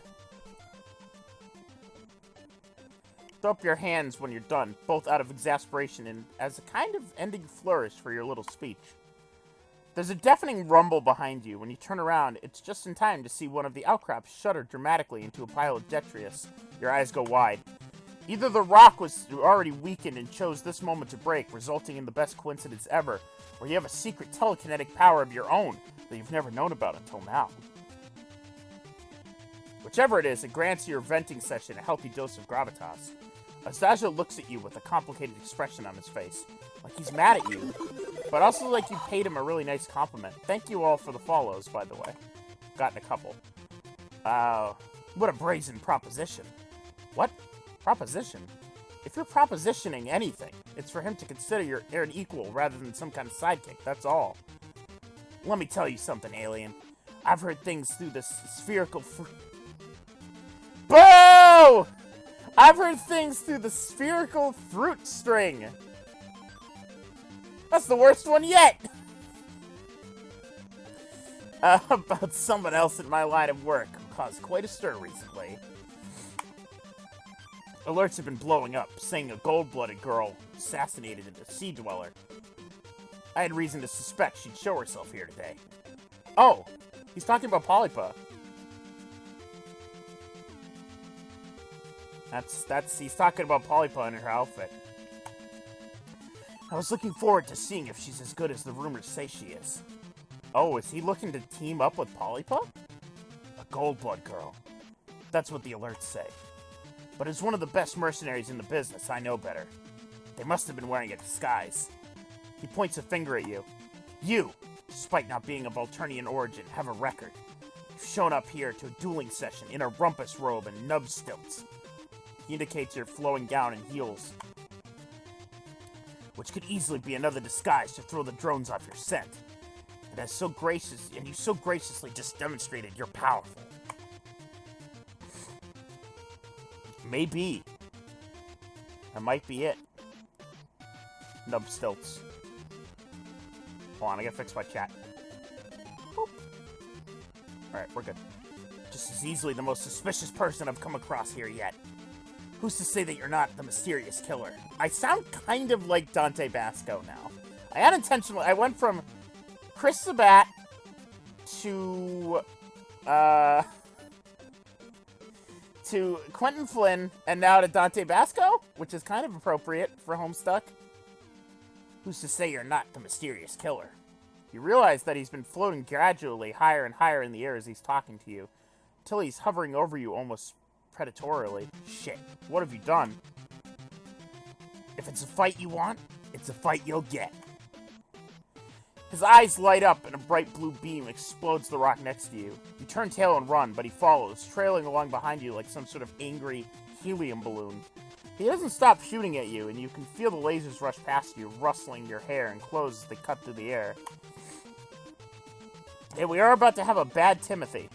Throw up your hands when you're done, both out of exasperation and as a kind of ending flourish for your little speech. There's a deafening rumble behind you. When you turn around, it's just in time to see one of the outcrops shudder dramatically into a pile of detritus. Your eyes go wide. Either the rock was already weakened and chose this moment to break, resulting in the best coincidence ever, or you have a secret telekinetic power of your own that you've never known about until now. Whichever it is, it grants your venting session a healthy dose of gravitas. Astasia looks at you with a complicated expression on his face, like he's mad at you, but also like you paid him a really nice compliment. Thank you all for the follows, by the way. Gotten a couple. What a brazen proposition. What? Proposition? If you're propositioning anything, it's for him to consider you're an equal rather than some kind of sidekick, that's all. Let me tell you something, alien. I've heard things through the spherical Boo! I've heard things through the spherical fruit string. That's the worst one yet! About someone else in my line of work who caused quite a stir recently. Alerts have been blowing up, saying a gold-blooded girl assassinated a sea dweller. I had reason to suspect she'd show herself here today. Oh, he's talking about Polypa. He's talking about Polypa in her outfit. I was looking forward to seeing if she's as good as the rumors say she is. Oh, is he looking to team up with Polypa? A gold-blood girl. That's what the alerts say. But as one of the best mercenaries in the business, I know better. They must have been wearing a disguise. He points a finger at you. You, despite not being of Volturnian origin, have a record. You've shown up here to a dueling session in a rumpus robe and nub stilts. He indicates your flowing gown and heels, which could easily be another disguise to throw the drones off your scent. And you so graciously just demonstrated you're powerful. Maybe. That might be it. Nub stilts. Hold on, I gotta fix my chat. Boop. Alright, we're good. Just as easily the most suspicious person I've come across here yet. Who's to say that you're not the mysterious killer? I sound kind of like Dante Basco now. I went from Chris Sabat to Quentin Flynn, and now to Dante Basco, which is kind of appropriate for Homestuck. Who's to say you're not the mysterious killer? You realize that he's been floating gradually higher and higher in the air as he's talking to you, until he's hovering over you almost predatorily. Shit, what have you done? If it's a fight you want, it's a fight you'll get. His eyes light up and a bright blue beam explodes the rock next to you. You turn tail and run, but he follows, trailing along behind you like some sort of angry helium balloon. He doesn't stop shooting at you, and you can feel the lasers rush past you, rustling your hair and clothes as they cut through the air. Hey, we are about to have a bad Timothy.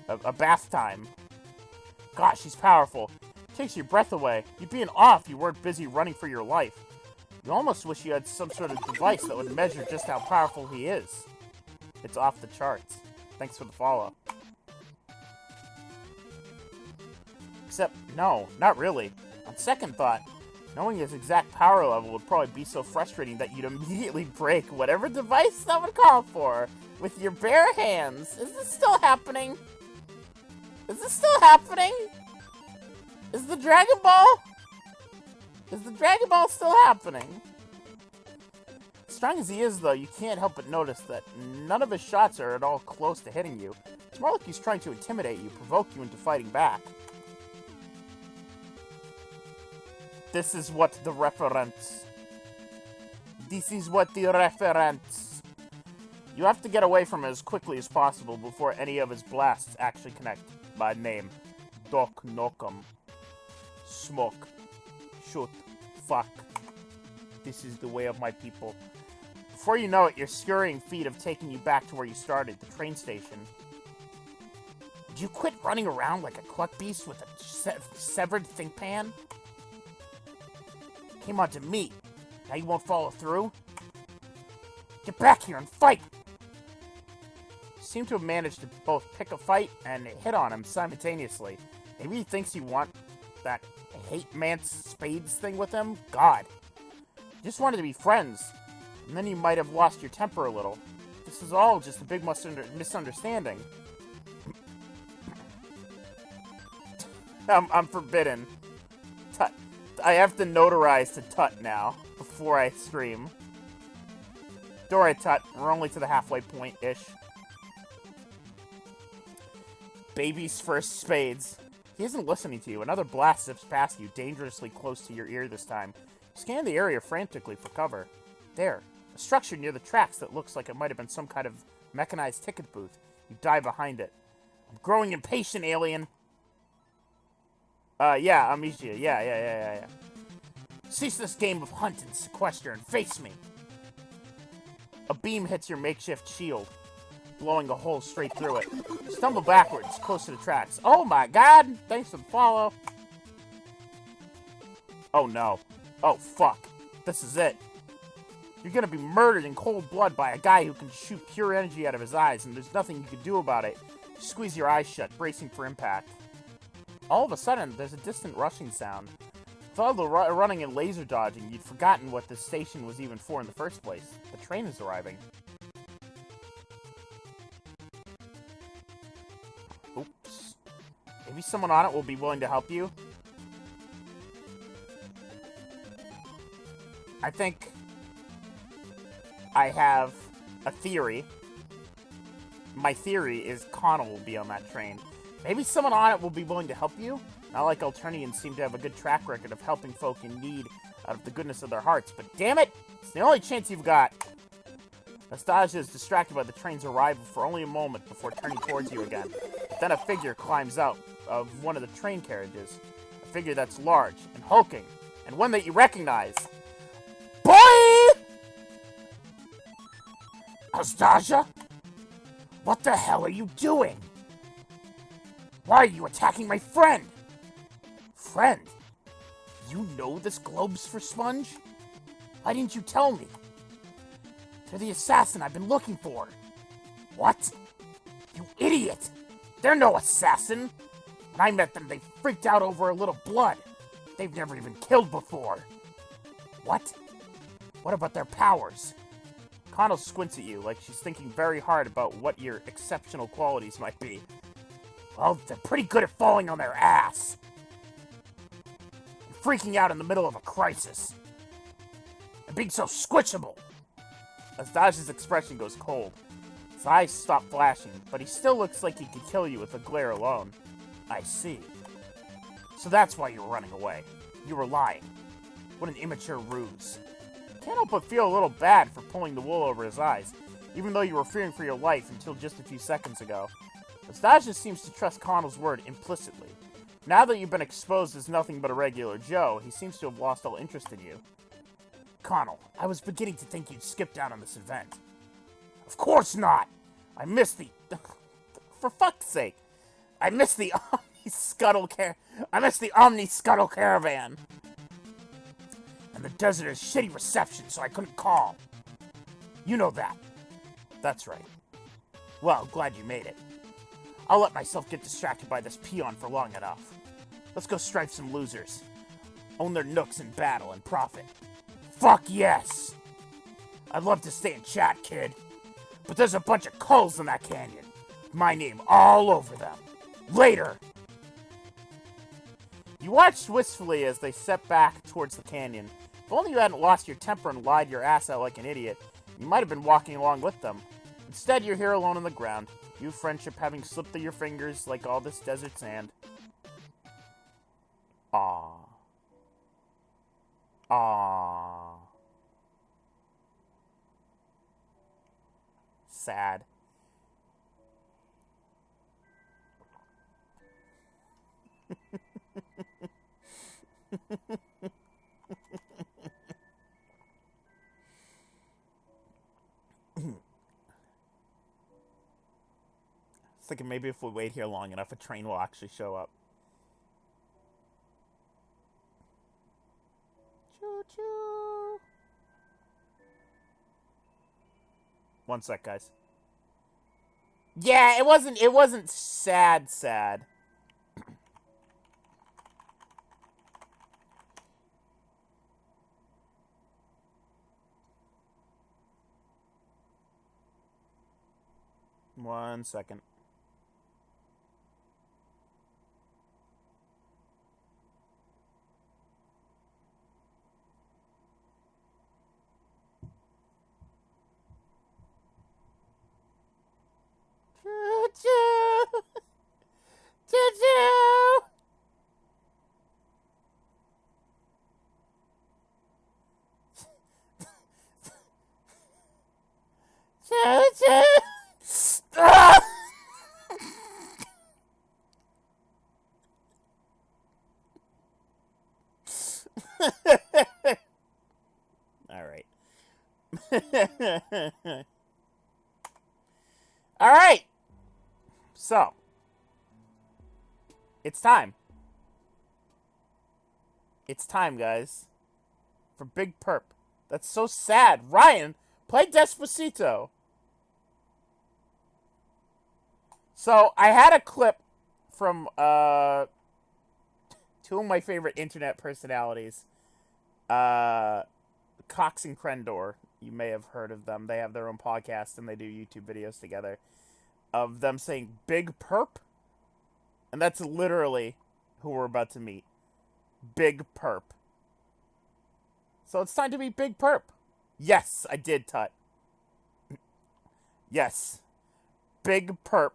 A bath time. Gosh, he's powerful. Takes your breath away. You'd be an awe if you weren't busy running for your life. You almost wish you had some sort of device that would measure just how powerful he is. It's off the charts. Thanks for the follow. Except, no, not really. On second thought, knowing his exact power level would probably be so frustrating that you'd immediately break whatever device that would call for with your bare hands. Is this still happening? Is this still happening? Is the Dragon Ball? Is the Dragon Ball still happening? As strong as he is, though, you can't help but notice that none of his shots are at all close to hitting you. It's more like he's trying to intimidate you, provoke you into fighting back. This is what the reference. This is what the reference. You have to get away from him as quickly as possible before any of his blasts actually connect. By name, Doc Nokum. Smoke. Shoot. Fuck. This is the way of my people. Before you know it, your scurrying feet have taken you back to where you started, the train station. Did you quit running around like a cluck beast with a severed think pan? Came on to me. Now you won't follow through? Get back here and fight! seem to have managed to both pick a fight and hit on him simultaneously. Maybe he thinks you want that hate Mance Spades thing with him? God. You just wanted to be friends, and then you might have lost your temper a little. This is all just a big misunderstanding. I'm forbidden. Tut. I have to notarize to Tut now, before I scream. Don't worry, Tut. We're only to the halfway point-ish. Baby's first spades. He isn't listening to you. Another blast zips past you, dangerously close to your ear this time. You scan the area frantically for cover. There. A structure near the tracks that looks like it might have been some kind of mechanized ticket booth. You dive behind it. I'm growing impatient, alien. Yeah, Amicia. Yeah. Cease this game of hunt and sequester and face me. A beam hits your makeshift shield, blowing a hole straight through it. You stumble backwards, close to the tracks. Oh my god! Thanks for the follow. Oh no. Oh fuck. This is it. You're gonna be murdered in cold blood by a guy who can shoot pure energy out of his eyes, and there's nothing you can do about it. You squeeze your eyes shut, bracing for impact. All of a sudden, there's a distant rushing sound. With all the running and laser dodging, you'd forgotten what this station was even for in the first place. The train is arriving. Oops. Maybe someone on it will be willing to help you. I think I have a theory. My theory is Connell will be on that train. Maybe someone on it will be willing to help you? Not like Alternians seem to have a good track record of helping folk in need out of the goodness of their hearts, but damn it! It's the only chance you've got. Nastasia is distracted by the train's arrival for only a moment before turning towards you again. Then a figure climbs out of one of the train carriages. A figure that's large and hulking, and one that you recognize. Boy! Nastasia? What the hell are you doing? Why are you attacking my friend? Friend? You know this globe's for Sponge? Why didn't you tell me? They're the assassin I've been looking for. What? You idiot! They're no assassin! When I met them, they freaked out over a little blood. They've never even killed before. What? What about their powers? Connell squints at you like she's thinking very hard about what your exceptional qualities might be. Well, they're pretty good at falling on their ass. And freaking out in the middle of a crisis. And being so squishable. Astasia's expression goes cold. His eyes stop flashing, but he still looks like he could kill you with a glare alone. I see. So that's why you were running away. You were lying. What an immature ruse. Can't help but feel a little bad for pulling the wool over his eyes, even though you were fearing for your life until just a few seconds ago. Astasia seems to trust Connell's word implicitly. Now that you've been exposed as nothing but a regular Joe, he seems to have lost all interest in you. Connell, I was beginning to think you'd skip out on this event. Of course not! I missed the... For fuck's sake! I missed the Omni Scuttle Caravan! And the desert has shitty reception, so I couldn't call. You know that. That's right. Well, glad you made it. I'll let myself get distracted by this peon for long enough. Let's go stripe some losers. Own their nooks in battle and profit. Fuck yes! I'd love to stay and chat, kid. But there's a bunch of culls in that canyon. My name all over them. Later! You watched wistfully as they stepped back towards the canyon. If only you hadn't lost your temper and lied your ass out like an idiot, you might have been walking along with them. Instead, you're here alone on the ground. You friendship having slipped through your fingers like all this desert sand. Aww. Aww. Sad. Thinking maybe if we wait here long enough, a train will actually show up. Choo-choo. One sec, guys. Yeah, it wasn't sad. 1 second. Choo-choo. Choo-choo. Choo-choo. Ah! All right. All right. So, it's time. It's time, guys, for Big Perp. That's so sad. Ryan, play Despacito. So, I had a clip from two of my favorite internet personalities, uh, Cox and Crendor. You may have heard of them. They have their own podcast and they do YouTube videos together of them saying Big Perp. And that's literally who we're about to meet. Big Perp. So it's time to meet Big Perp. Yes, I did, Tut. Yes. Big Perp.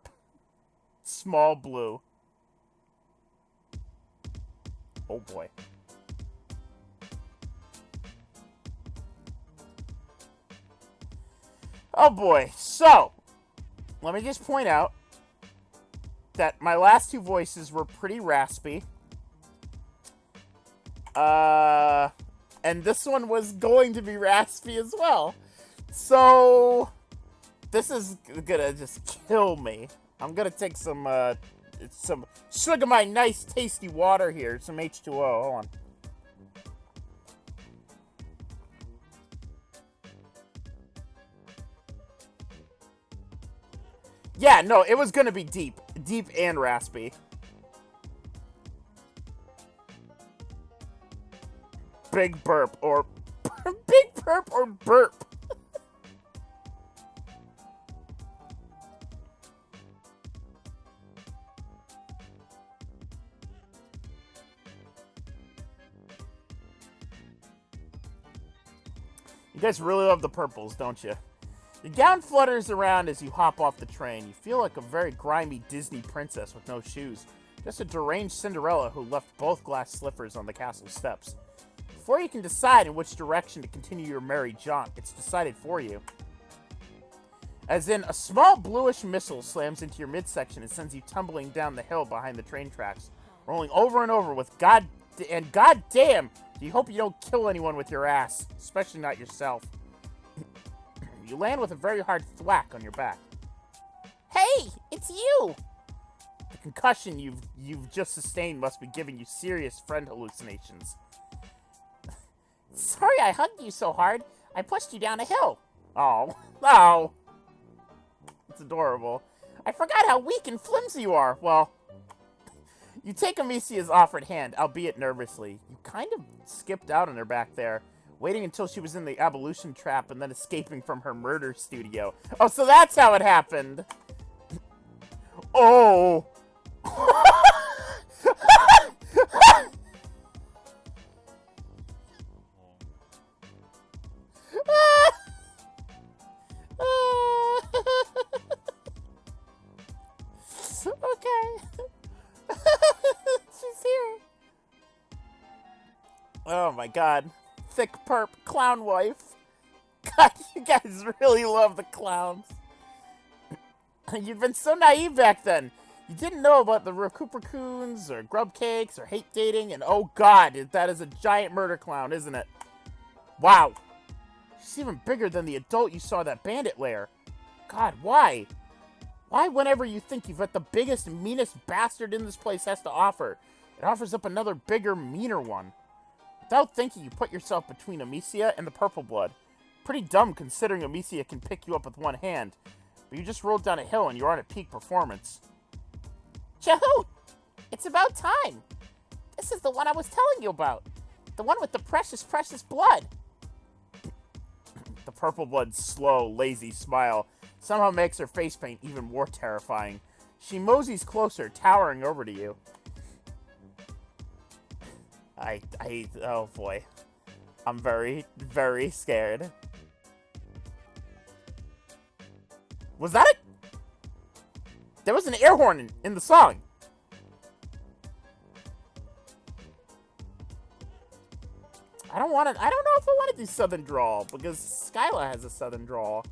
Small blue. Oh boy. Oh boy. So, let me just point out that my last two voices were pretty raspy. And this one was going to be raspy as well. So, this is gonna just kill me. I'm gonna take some swig of my nice tasty water here, some H2O. Hold on. Yeah, no, it was gonna be deep and raspy. Big burp or big burp or burp. You guys really love the purples, don't you? The gown flutters around as you hop off the train. You feel like a very grimy Disney princess with no shoes. Just a deranged Cinderella who left both glass slippers on the castle steps. Before you can decide in which direction to continue your merry jaunt, it's decided for you. As in, a small bluish missile slams into your midsection and sends you tumbling down the hill behind the train tracks, rolling over and over with goddamn, you hope you don't kill anyone with your ass, especially not yourself. You land with a very hard thwack on your back. Hey, it's you! The concussion you've just sustained must be giving you serious friend hallucinations. Sorry I hugged you so hard. I pushed you down a hill. Oh. Oh. It's adorable. I forgot how weak and flimsy you are. Well, you take Amicia's offered hand, albeit nervously. You kind of skipped out on her back there, waiting until she was in the ablution trap and then escaping from her murder studio. Oh, so that's how it happened. Oh. Okay. She's here. Oh my god. Thick perp clown wife. God, you guys really love the clowns. You've been so naive back then. You didn't know about the Recupercoons or grub cakes or hate dating, and oh god, that is a giant murder clown, isn't it? Wow. She's even bigger than the adult you saw in that bandit lair. God, why? Why, whenever you think you've got the biggest, meanest bastard in this place has to offer, it offers up another bigger, meaner one? Without thinking, you put yourself between Amicia and the purple blood. Pretty dumb considering Amicia can pick you up with one hand. But you just rolled down a hill and you're on a peak performance. Chahoot! It's about time! This is the one I was telling you about. The one with the precious, precious blood. The purple blood's slow, lazy smile somehow makes her face paint even more terrifying. She moseys closer, towering over to you. Oh boy. I'm very, very scared. Was that it? There was an air horn in the song. I don't know if I want to do Southern Drawl, because Skyla has a Southern Drawl.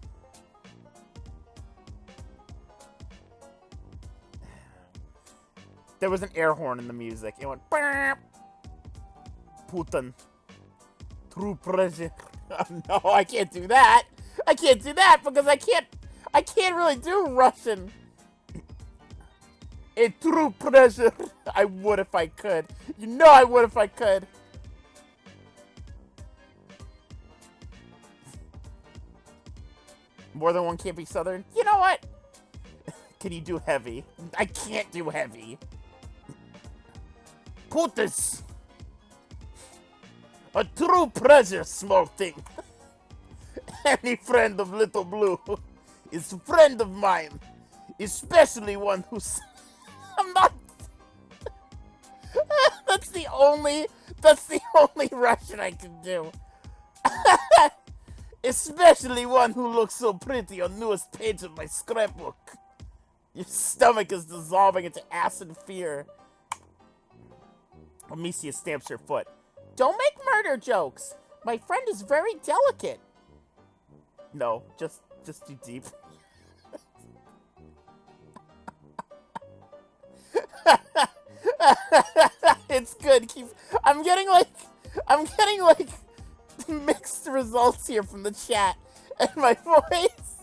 There was an air horn in the music. It went, Putin. True pleasure. No, I can't do that. I can't do that because I can't really do Russian. A true pleasure. I would if I could. You know I would if I could. More than one can't be Southern? You know what? Can you do heavy? I can't do heavy. Put this. A true pleasure, small thing. Any friend of Little Blue is a friend of mine. Especially one who's... I'm not... That's the only Russian I can do. Especially one who looks so pretty on newest page of my scrapbook. Your stomach is dissolving into acid fear. Amicia stamps her foot. Don't make murder jokes. My friend is very delicate. No, just too deep. It's good. I'm getting like mixed results here from the chat and my voice.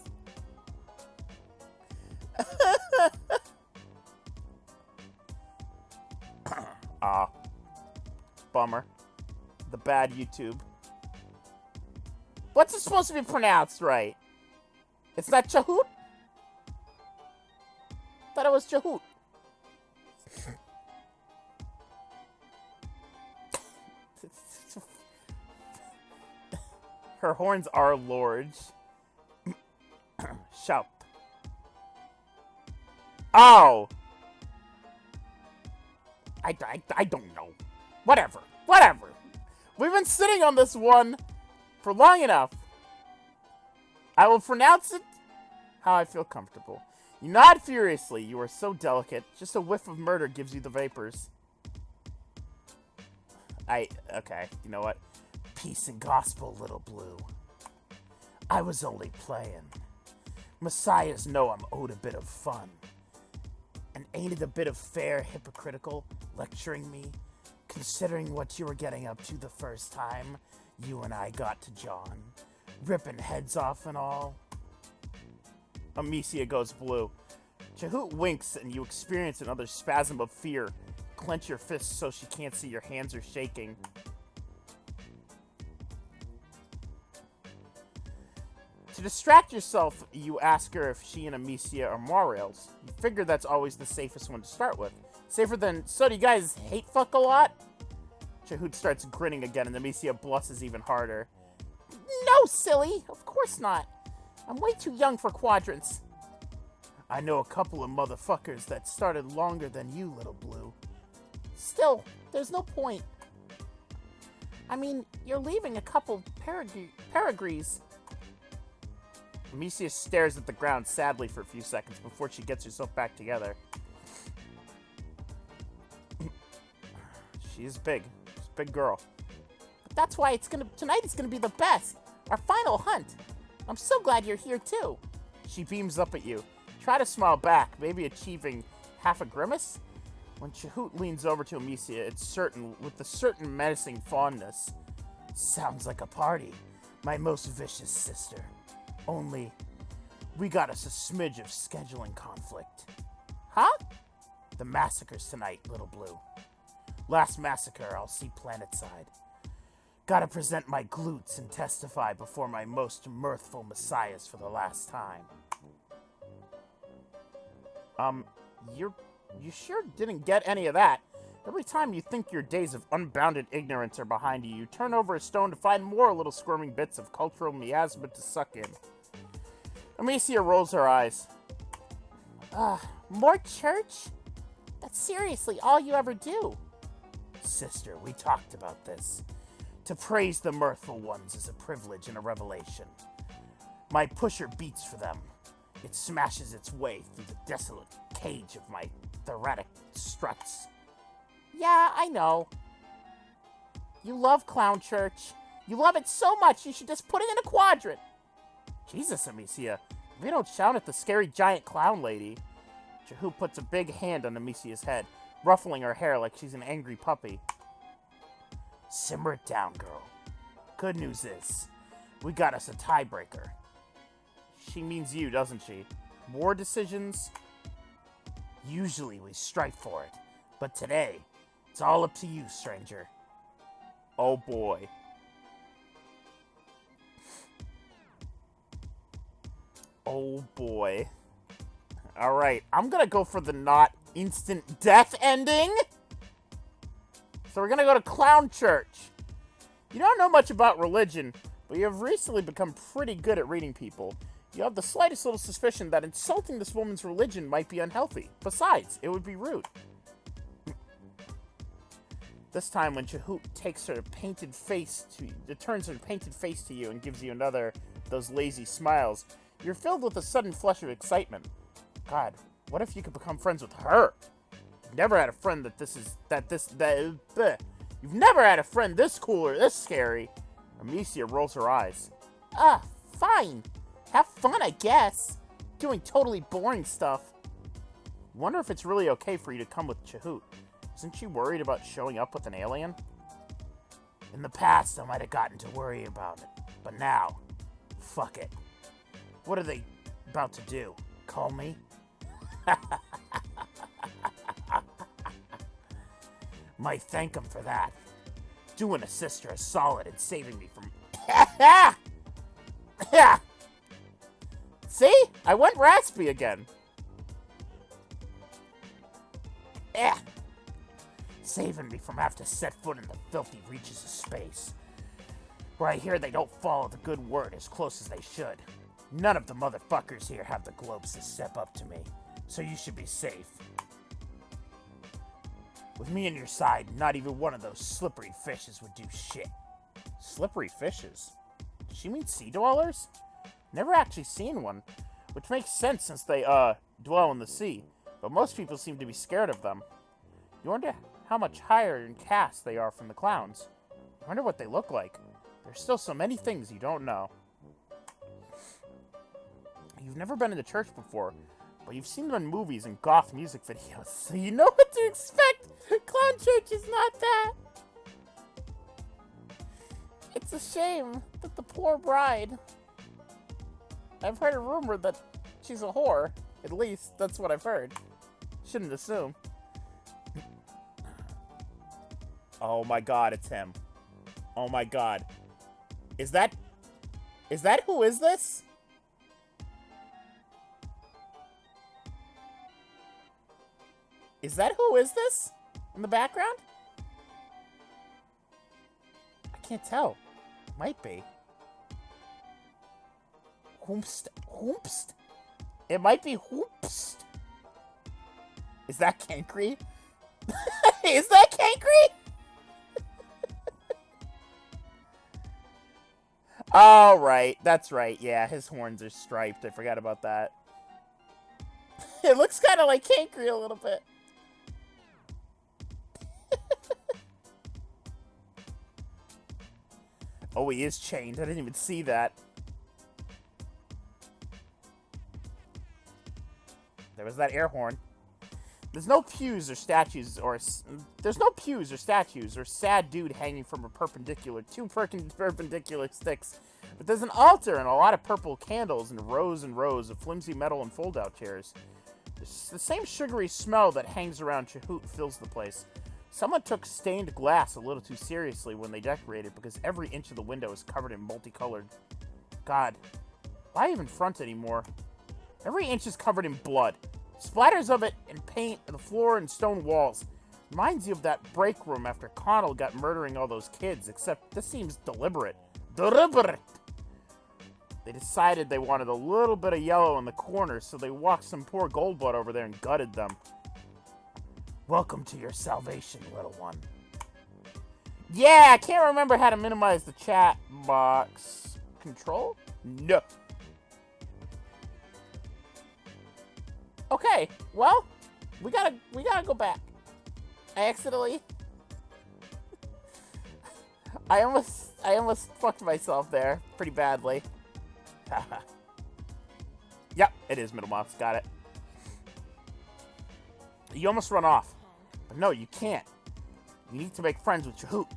Bummer. The bad YouTube. What's it supposed to be pronounced right? It's not Chahoot? Thought it was Chahoot. Her horns are large. Shout. Oh! I don't know. Whatever. We've been sitting on this one for long enough. I will pronounce it how I feel comfortable. You nod furiously. You are so delicate. Just a whiff of murder gives you the vapors. Okay, you know what? Peace and gospel, Little Blue. I was only playing. Messiahs know I'm owed a bit of fun. And ain't it a bit of fair hypocritical lecturing me, considering what you were getting up to the first time you and I got to John? Ripping heads off and all. Amicia goes blue. Chahoot winks and you experience another spasm of fear. Clench your fists so she can't see your hands are shaking. To distract yourself, you ask her if she and Amicia are Morels. You figure that's always the safest one to start with. Safer than, so do you guys hate fuck a lot? Chahoot starts grinning again and Amicia blushes even harder. No, silly! Of course not. I'm way too young for quadrants. I know a couple of motherfuckers that started longer than you, Little Blue. Still, there's no point. I mean, you're leaving a couple pedigrees. Amicia stares at the ground sadly for a few seconds before she gets herself back together. She's big. She's a big girl. But that's why tonight is gonna be the best. Our final hunt. I'm so glad you're here too. She beams up at you. Try to smile back, maybe achieving half a grimace. When Chahoot leans over to Amicia, with a certain menacing fondness. Sounds like a party, my most vicious sister. Only, we got us a smidge of scheduling conflict. Huh? The massacre's tonight, Little Blue. Last massacre, I'll see planetside. Gotta present my glutes and testify before my most mirthful messiahs for the last time. Um, you sure didn't get any of that. Every time you think your days of unbounded ignorance are behind you, you turn over a stone to find more little squirming bits of cultural miasma to suck in. Amicia rolls her eyes. More church? That's seriously all you ever do. Sister, we talked about this. To praise the mirthful ones is a privilege and a revelation. My pusher beats for them. It smashes its way through the desolate cage of my thoracic struts. Yeah, I know. You love Clown Church. You love it so much you should just put it in a quadrant. Jesus, Amicia, we don't shout at the scary giant clown lady. Jehu puts a big hand on Amicia's head, ruffling her hair like she's an angry puppy. Simmer it down, girl. Good news is, we got us a tiebreaker. She means you, doesn't she? War decisions? Usually we strive for it, but today, it's all up to you, stranger. Oh boy. Oh boy. Alright, I'm gonna go for the not instant death ending. So we're gonna go to Clown Church. You don't know much about religion, but you have recently become pretty good at reading people. You have the slightest little suspicion that insulting this woman's religion might be unhealthy. Besides, it would be rude. This time, when Jehoot turns her painted face to you and gives you another those lazy smiles, you're filled with a sudden flush of excitement. God, what if you could become friends with her? You've never had a friend You've never had a friend this cool or this scary. Amicia rolls her eyes. Fine. Have fun, I guess. Doing totally boring stuff. Wonder if it's really okay for you to come with Jehoot. Isn't she worried about showing up with an alien? In the past, I might have gotten to worry about it. But now, fuck it. What are they about to do? Call me? Might thank him for that. Doing a sister a solid and saving me from... See? I went raspy again. Saving me from having to set foot in the filthy reaches of space. Where I hear they don't follow the good word as close as they should. None of the motherfuckers here have the globes to step up to me, so you should be safe. With me on your side, not even one of those slippery fishes would do shit. Slippery fishes? Does she mean sea dwellers? Never actually seen one, which makes sense since they, dwell in the sea, but most people seem to be scared of them. You wonder how much higher in caste they are from the clowns. I wonder what they look like. There's still so many things you don't know. You've never been in the church before, but you've seen them in movies and goth music videos, so you know what to expect. Clown Church is not that. It's a shame that the poor bride... I've heard a rumor that she's a whore. At least, that's what I've heard. Shouldn't assume. Oh my god, it's him. Oh my god. Is that who is this? Is that who is this? In the background? I can't tell. Might be. Hoomst? It might be Hoopst. Is that Cankry? Is that Cankry? Oh, right. That's right. Yeah, his horns are striped. I forgot about that. It looks kind of like Cankry a little bit. Oh, he is chained. I didn't even see that. There was that air horn. There's no pews or statues or sad dude hanging from two perpendicular sticks. But there's an altar and a lot of purple candles and rows of flimsy metal and fold-out chairs. The same sugary smell that hangs around Jehoot fills the place. Someone took stained glass a little too seriously when they decorated because every inch of the window is covered in multicolored. God, why even front anymore? Every inch is covered in blood. Splatters of it in paint on the floor and stone walls. Reminds you of that break room after Connell got murdering all those kids, except this seems deliberate. Deliberate! They decided they wanted a little bit of yellow in the corner, so they walked some poor Goldblood over there and gutted them. Welcome to your salvation, little one. Yeah, I can't remember how to minimize the chat box. Control? No. Okay, well, we gotta go back. I accidentally... I almost fucked myself there pretty badly. Yep, it is middle mouse. Got it. You almost run off. But no, you can't. You need to make friends with Shahoot.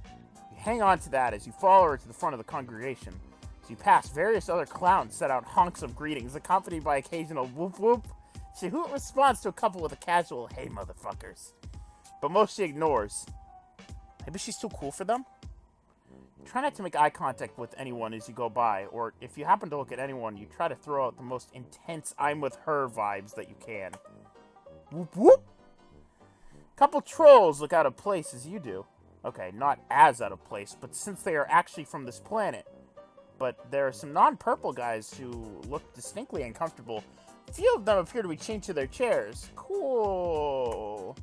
You hang on to that as you follow her to the front of the congregation. As you pass, various other clowns set out honks of greetings, accompanied by occasional whoop whoop. Shahoot responds to a couple with a casual, hey motherfuckers. But most she ignores. Maybe she's too cool for them? Try not to make eye contact with anyone as you go by, or if you happen to look at anyone, you try to throw out the most intense I'm with her vibes that you can. Whoop whoop! Couple trolls look out of place as you do. Okay, not as out of place, but since they are actually from this planet. But there are some non-purple guys who look distinctly uncomfortable. A few of them appear to be chained to their chairs. Cool.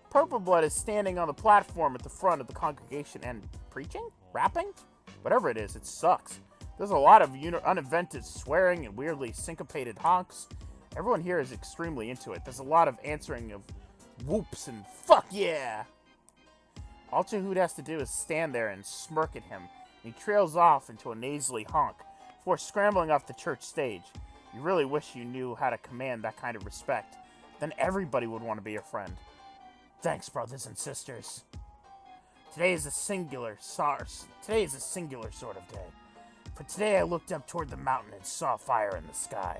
Purple Blood is standing on the platform at the front of the congregation and preaching? Rapping? Whatever it is, it sucks. There's a lot of uninvented swearing and weirdly syncopated honks. Everyone here is extremely into it. There's a lot of answering of whoops and fuck yeah. All Shahoot has to do is stand there and smirk at him. And he trails off into a nasally honk before scrambling off the church stage. You really wish you knew how to command that kind of respect. Then everybody would want to be your friend. Thanks, brothers and sisters. Today is a singular sort of day. For today I looked up toward the mountain and saw fire in the sky.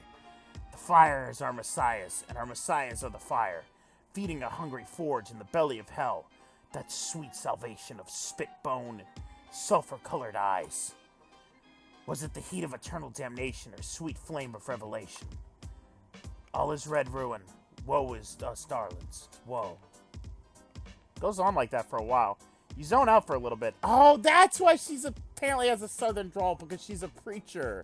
The fire is our messiahs, and our messiahs are the fire, feeding a hungry forge in the belly of hell. That sweet salvation of spit bone and sulfur-colored eyes. Was it the heat of eternal damnation or sweet flame of revelation? All is red ruin. Woe is us darlings. Woe. Goes on like that for a while. You zone out for a little bit. Oh, that's why she's apparently has a southern drawl, because she's a preacher.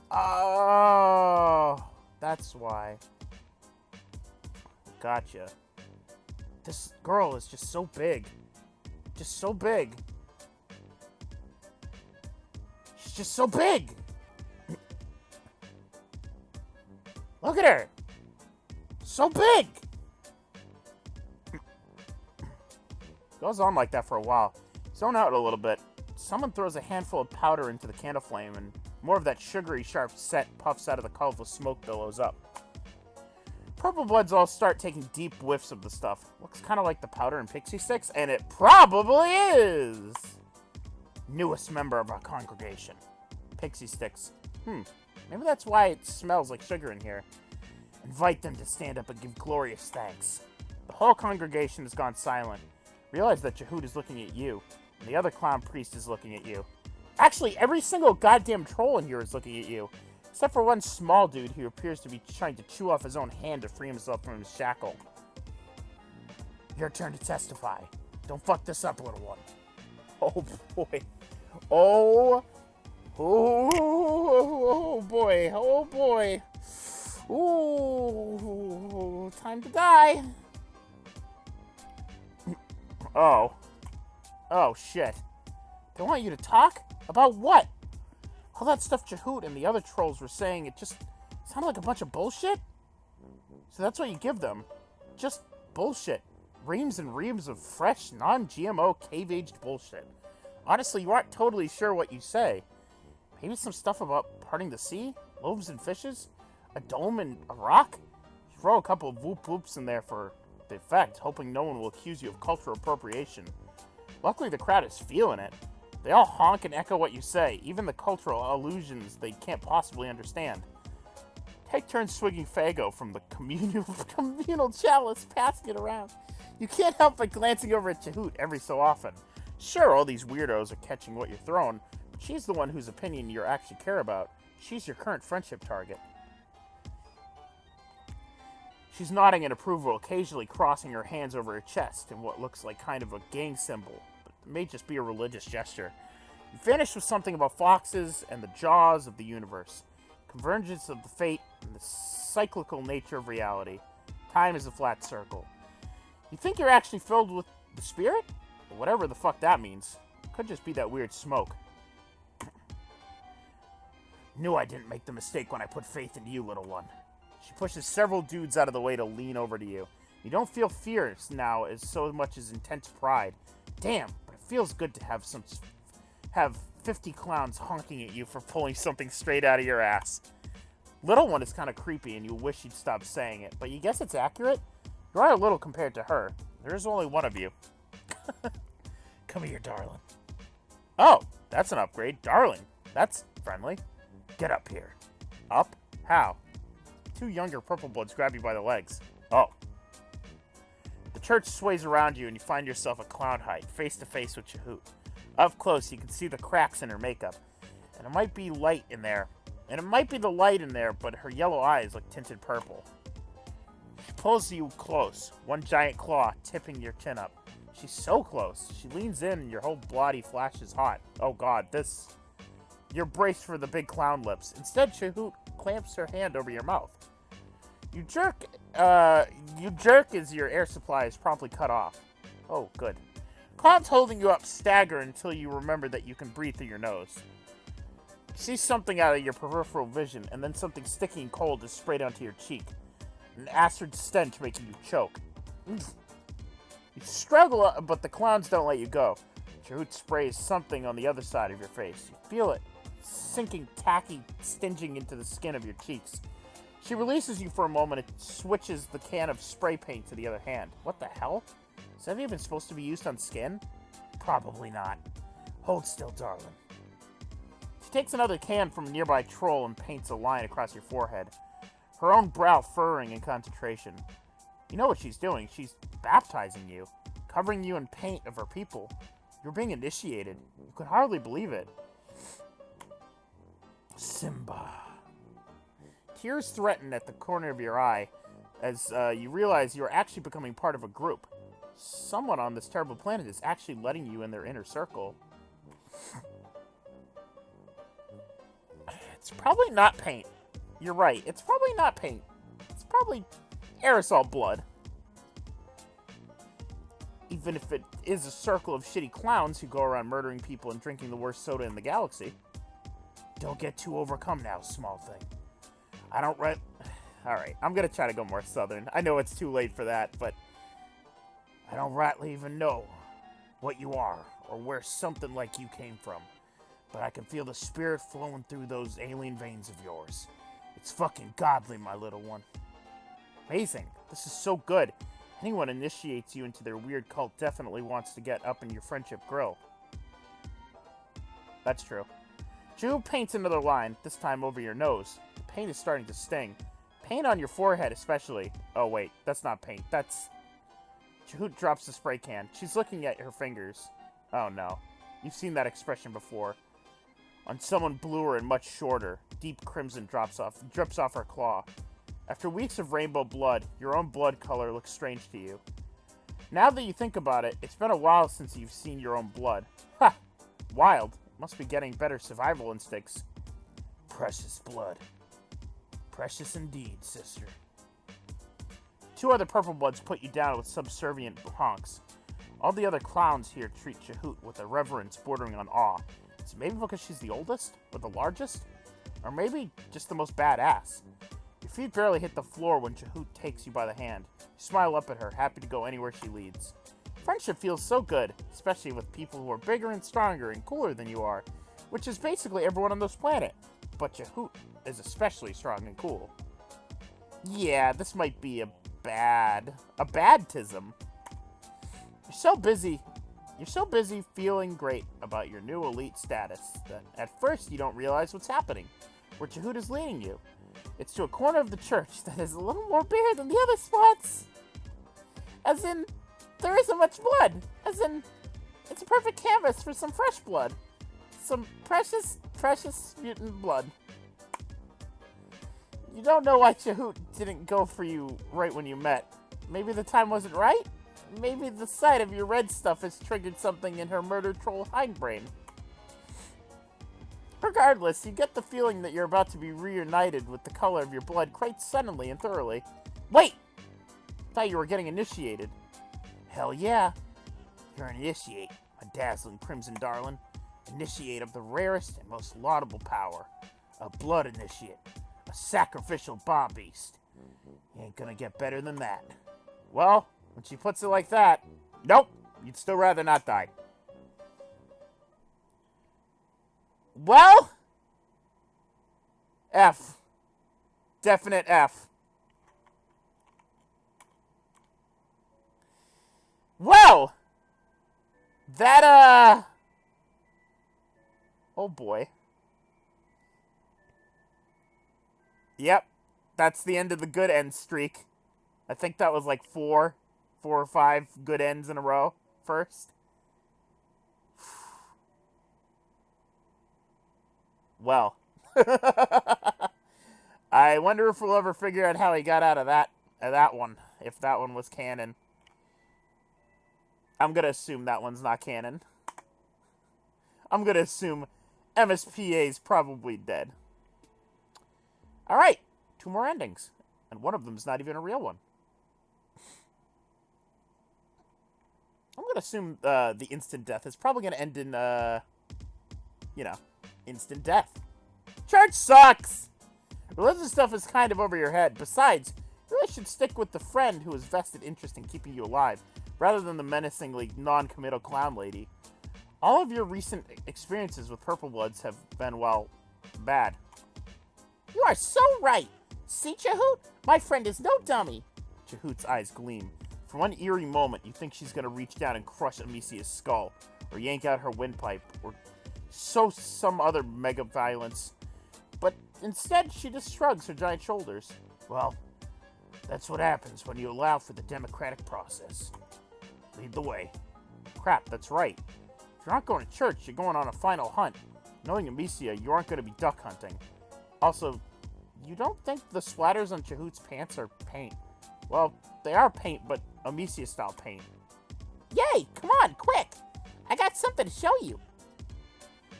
Oh, that's why. Gotcha. This girl is just so big. Just so big. She's just so big. Look at her. So big. Goes on like that for a while. Zone out a little bit. Someone throws a handful of powder into the candle flame, and more of that sugary, sharp scent puffs out of the colorful smoke billows up. Purple Bloods all start taking deep whiffs of the stuff. Looks kind of like the powder and pixie sticks, and it probably is! Newest member of our congregation. Pixie sticks. Maybe that's why it smells like sugar in here. Invite them to stand up and give glorious thanks. The whole congregation has gone silent. Realize that Shahoot is looking at you, and the other clown priest is looking at you. Actually, every single goddamn troll in here is looking at you, except for one small dude who appears to be trying to chew off his own hand to free himself from his shackle. Your turn to testify. Don't fuck this up, little one. Oh boy. Oh boy. Oh boy. Ooh, time to die. Oh. Oh, shit. They want you to talk? About what? All that stuff Shahoot and the other trolls were saying, it just sounded like a bunch of bullshit? So that's what you give them. Just bullshit. Reams and reams of fresh, non-GMO, cave-aged bullshit. Honestly, you aren't totally sure what you say. Maybe some stuff about parting the sea? Loaves and fishes? A dome and a rock? Throw a couple of whoop-whoops in there for the effect, hoping no one will accuse you of cultural appropriation. Luckily, the crowd is feeling it. They all honk and echo what you say, even the cultural allusions they can't possibly understand. Take turns swigging Fago from the communal chalice, passing it around. You can't help but glancing over at Shahoot every so often. Sure, all these weirdos are catching what you're throwing, but she's the one whose opinion you actually care about. She's your current friendship target. She's nodding in approval, occasionally crossing her hands over her chest in what looks like kind of a gang symbol, but it may just be a religious gesture. You finish with something about foxes and the jaws of the universe, convergence of the fate and the cyclical nature of reality. Time is a flat circle. You think you're actually filled with the spirit? Whatever the fuck that means. It could just be that weird smoke. Knew I didn't make the mistake when I put faith in you, little one. She pushes several dudes out of the way to lean over to you. You don't feel fear now as so much as intense pride. Damn, but it feels good to have 50 clowns honking at you for pulling something straight out of your ass. Little one is kind of creepy and you wish you'd stop saying it, but you guess it's accurate? You are a little compared to her. There's only one of you. Come here, darling. Oh, that's an upgrade. Darling. That's friendly. Get up here. Up? How? Two younger purple bloods grab you by the legs. Oh. The church sways around you and you find yourself at clown height, face to face with Chahoot. Up close, you can see the cracks in her makeup. And it might be light in there. And it might be the light in there, but her yellow eyes look tinted purple. She pulls you close, one giant claw tipping your chin up. She's so close. She leans in and your whole body flashes hot. Oh god, this... You're braced for the big clown lips. Instead, Chahoot clamps her hand over your mouth. You jerk as your air supply is promptly cut off. Oh, good. Clown's holding you up stagger until you remember that you can breathe through your nose. You see something out of your peripheral vision, and then something sticky and cold is sprayed onto your cheek. An acid stench making you choke. You struggle, but the clowns don't let you go. Chahoot sprays something on the other side of your face. You feel it sinking, tacky, stinging into the skin of your cheeks. She releases you for a moment and switches the can of spray paint to the other hand. What the hell? Is that even supposed to be used on skin? Probably not. Hold still, darling. She takes another can from a nearby troll and paints a line across your forehead, her own brow furrowing in concentration. You know what she's doing. She's baptizing you, covering you in paint of her people. You're being initiated. You could hardly believe it. Simba. Tears threaten at the corner of your eye as you realize you're actually becoming part of a group. Someone on this terrible planet is actually letting you in their inner circle. It's probably not paint. You're right. It's probably not paint. It's probably aerosol blood. Even if it is a circle of shitty clowns who go around murdering people and drinking the worst soda in the galaxy. Don't get too overcome now, small thing. I don't write... Alright, I'm gonna try to go more southern. I know it's too late for that, but... I don't rightly even know what you are, or where something like you came from. But I can feel the spirit flowing through those alien veins of yours. It's fucking godly, my little one. Amazing. This is so good. Anyone initiates you into their weird cult definitely wants to get up in your friendship grill. That's true. Drew paints another line, this time over your nose. The paint is starting to sting. Paint on your forehead especially. Oh wait, that's not paint. That's... Chahoot drops the spray can. She's looking at her fingers. Oh no. You've seen that expression before. On someone bluer and much shorter, deep crimson drips off her claw. After weeks of rainbow blood, your own blood color looks strange to you. Now that you think about it, it's been a while since you've seen your own blood. Ha! Wild. Must be getting better survival instincts. Precious blood. Precious indeed, sister. Two other purple bloods put you down with subservient honks. All the other clowns here treat Chahoot with a reverence bordering on awe. Is it maybe because she's the oldest? Or the largest? Or maybe just the most badass? Your feet barely hit the floor when Chahoot takes you by the hand. You smile up at her, happy to go anywhere she leads. Friendship feels so good, especially with people who are bigger and stronger and cooler than you are, which is basically everyone on this planet. But Chahoot is especially strong and cool. Yeah, this might be a badtism. You're so busy feeling great about your new elite status that at first you don't realize what's happening, where Chahoot is leading you. It's to a corner of the church that is a little more bare than the other spots. As in, there isn't much blood. As in, it's a perfect canvas for some fresh blood. Some precious, precious mutant blood. You don't know why Chahoot didn't go for you right when you met. Maybe the time wasn't right? Maybe the sight of your red stuff has triggered something in her murder troll hindbrain. Regardless, you get the feeling that you're about to be reunited with the color of your blood quite suddenly and thoroughly. Wait! Thought you were getting initiated. Hell yeah. You're an initiate, my dazzling crimson darling. Initiate of the rarest and most laudable power. A blood initiate. A sacrificial bomb beast. You ain't gonna get better than that. Well, when she puts it like that, nope, you'd still rather not die. Well, F. Definite F. Well, that, oh boy. Yep, that's the end of the good end streak. I think that was like four or five good ends in a row first. Well, I wonder if we'll ever figure out how he got out of that one, if that one was canon. I'm gonna assume that one's not canon. I'm gonna assume MSPA's probably dead. Alright, 2 more endings. And one of them's not even a real one. I'm gonna assume the instant death is probably gonna end in, instant death. Church sucks! Religious stuff is kind of over your head. Besides, you really should stick with the friend who has vested interest in keeping you alive, rather than the menacingly non-committal clown lady. All of your recent experiences with Purple Bloods have been, well, bad. You are so right! See, Chahoot? My friend is no dummy! Chahoot's eyes gleam. For one eerie moment, you think she's gonna reach down and crush Amicia's skull, or yank out her windpipe, or show some other mega violence. But instead, she just shrugs her giant shoulders. Well, that's what happens when you allow for the democratic process. Lead the way. Crap, that's right. If you're not going to church, you're going on a final hunt. Knowing Amicia, you aren't going to be duck hunting. Also, you don't think the splatters on Chahoot's pants are paint? Well, they are paint, but Amicia-style paint. Yay! Come on, quick! I got something to show you.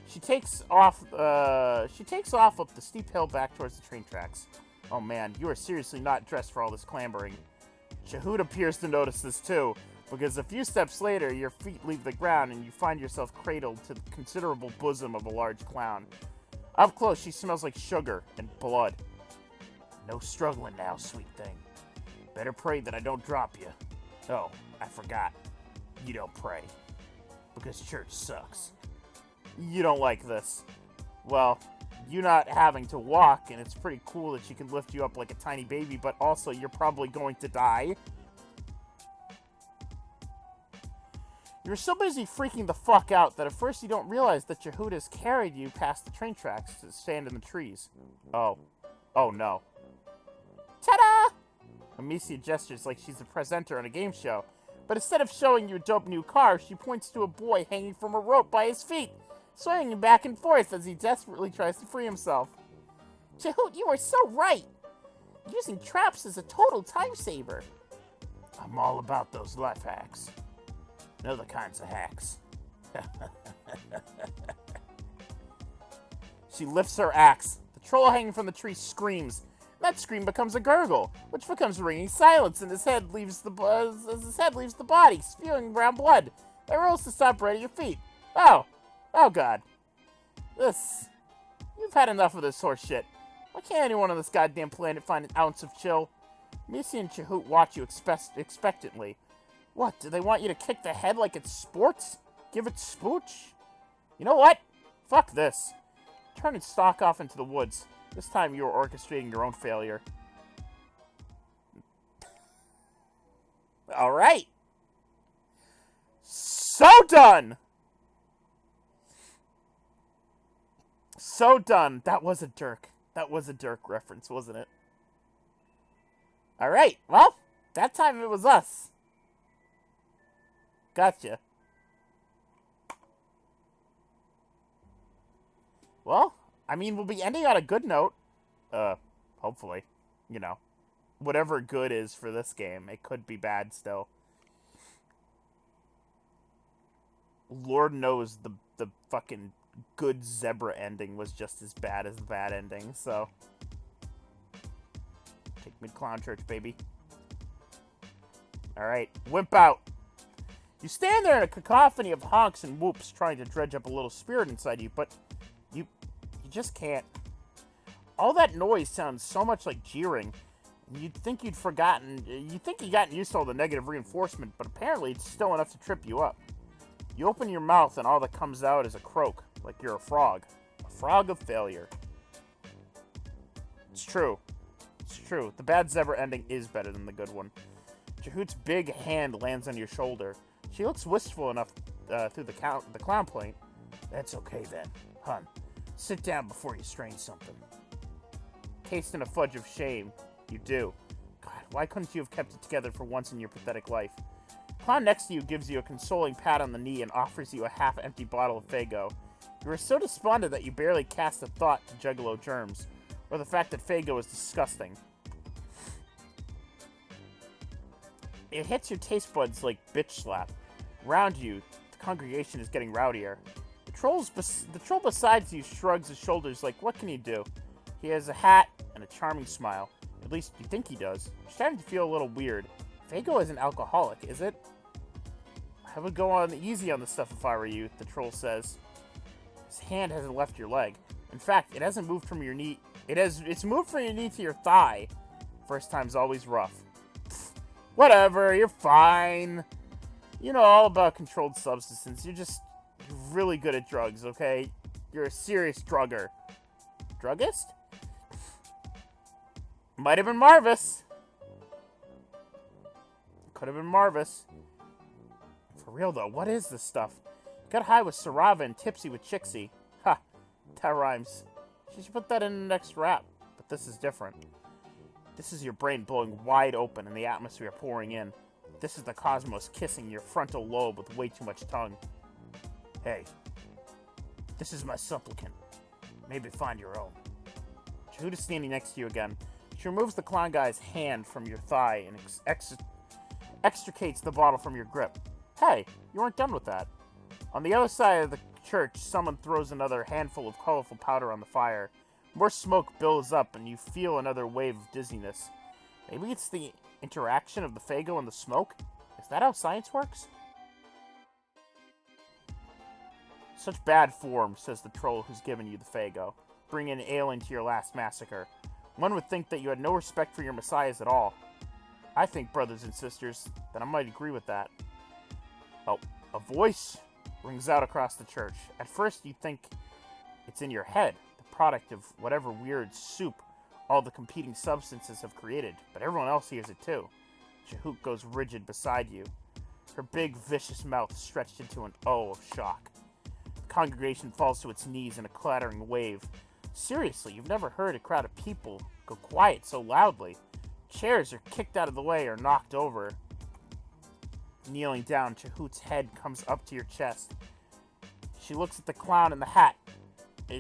She takes off up the steep hill back towards the train tracks. Oh man, you are seriously not dressed for all this clambering. Chahoot appears to notice this too, because a few steps later, your feet leave the ground and you find yourself cradled to the considerable bosom of a large clown. Up close, she smells like sugar and blood. No struggling now, sweet thing. Better pray that I don't drop you. Oh, I forgot. You don't pray. Because church sucks. You don't like this. Well, you not having to walk, and it's pretty cool that she can lift you up like a tiny baby, but also you're probably going to die. You're so busy freaking the fuck out that at first you don't realize that Chahoot has carried you past the train tracks to stand in the trees. Oh. Oh no. Ta-da! Amicia gestures like she's a presenter on a game show, but instead of showing you a dope new car, she points to a boy hanging from a rope by his feet, swinging him back and forth as he desperately tries to free himself. Chahoot, you are so right! Using traps is a total time saver. I'm all about those life hacks. And other kinds of hacks. She lifts her axe. The troll hanging from the tree screams. That scream becomes a gurgle, which becomes ringing silence, and his head leaves the body, spewing brown blood. It rolls to stop right at your feet. Oh God. You've had enough of this horse shit. Why can't anyone on this goddamn planet find an ounce of chill? Missy and Chahoot watch you expectantly. What, do they want you to kick the head like it's sports? Give it spooch? You know what? Fuck this. Turn and stalk off into the woods. This time you are orchestrating your own failure. Alright. So done! So done. That was a Dirk. That was a Dirk reference, wasn't it? Alright, well, that time it was us. Gotcha. Well, I mean, we'll be ending on a good note. Hopefully. You know. Whatever good is for this game, it could be bad still. Lord knows the fucking good zebra ending was just as bad as the bad ending, so. Take me to Clown Church, baby. Alright, wimp out. You stand there in a cacophony of honks and whoops trying to dredge up a little spirit inside you, but you just can't. All that noise sounds so much like jeering. You'd think you'd gotten used to all the negative reinforcement, but apparently it's still enough to trip you up. You open your mouth and all that comes out is a croak, like you're a frog. A frog of failure. It's true. It's true. The bad zebra ending is better than the good one. Chahoot's big hand lands on your shoulder. She looks wistful enough through the clown plate. That's okay then, hun. Sit down before you strain something. Tasting a fudge of shame. You do. God, why couldn't you have kept it together for once in your pathetic life? Clown next to you gives you a consoling pat on the knee and offers you a half-empty bottle of Faygo. You are so despondent that you barely cast a thought to Juggalo germs, or the fact that Faygo is disgusting. It hits your taste buds like bitch slap. Around you, the congregation is getting rowdier. The troll beside you shrugs his shoulders like, what can he do? He has a hat and a charming smile. At least you think he does. You're starting to feel a little weird. Faygo isn't alcoholic, is it? I would go on easy on the stuff if I were you, the troll says. His hand hasn't left your leg. In fact, it hasn't moved from your knee. It's moved from your knee to your thigh. First time's always rough. Pfft, whatever, you're fine. You know all about controlled substances. You're really good at drugs, okay? You're a serious drugger. Druggist? Might have been Marvis. Could have been Marvis. For real, though, what is this stuff? Got high with Sarava and tipsy with Chixie. Ha, that rhymes. She should put that in the next rap. But this is different. This is your brain blowing wide open and the atmosphere pouring in. This is the cosmos kissing your frontal lobe with way too much tongue. Hey, this is my supplicant. Maybe find your own. Chahoot is standing next to you again. She removes the clown guy's hand from your thigh and extricates the bottle from your grip. Hey, you weren't done with that. On the other side of the church, someone throws another handful of colorful powder on the fire. More smoke builds up and you feel another wave of dizziness. Maybe it's the interaction of the Faygo and the smoke? Is that how science works? Such bad form, says the troll who's given you the Faygo. Bring an alien to your last massacre. One would think that you had no respect for your messiahs at all. I think, brothers and sisters, that I might agree with that. Oh, a voice rings out across the church. At first you think it's in your head, the product of whatever weird soup all the competing substances have created, but everyone else hears it too. Chahoot goes rigid beside you, her big, vicious mouth stretched into an O of shock. The congregation falls to its knees in a clattering wave. Seriously, you've never heard a crowd of people go quiet so loudly. Chairs are kicked out of the way or knocked over. Kneeling down, Chahoot's head comes up to your chest. She looks at the clown in the hat.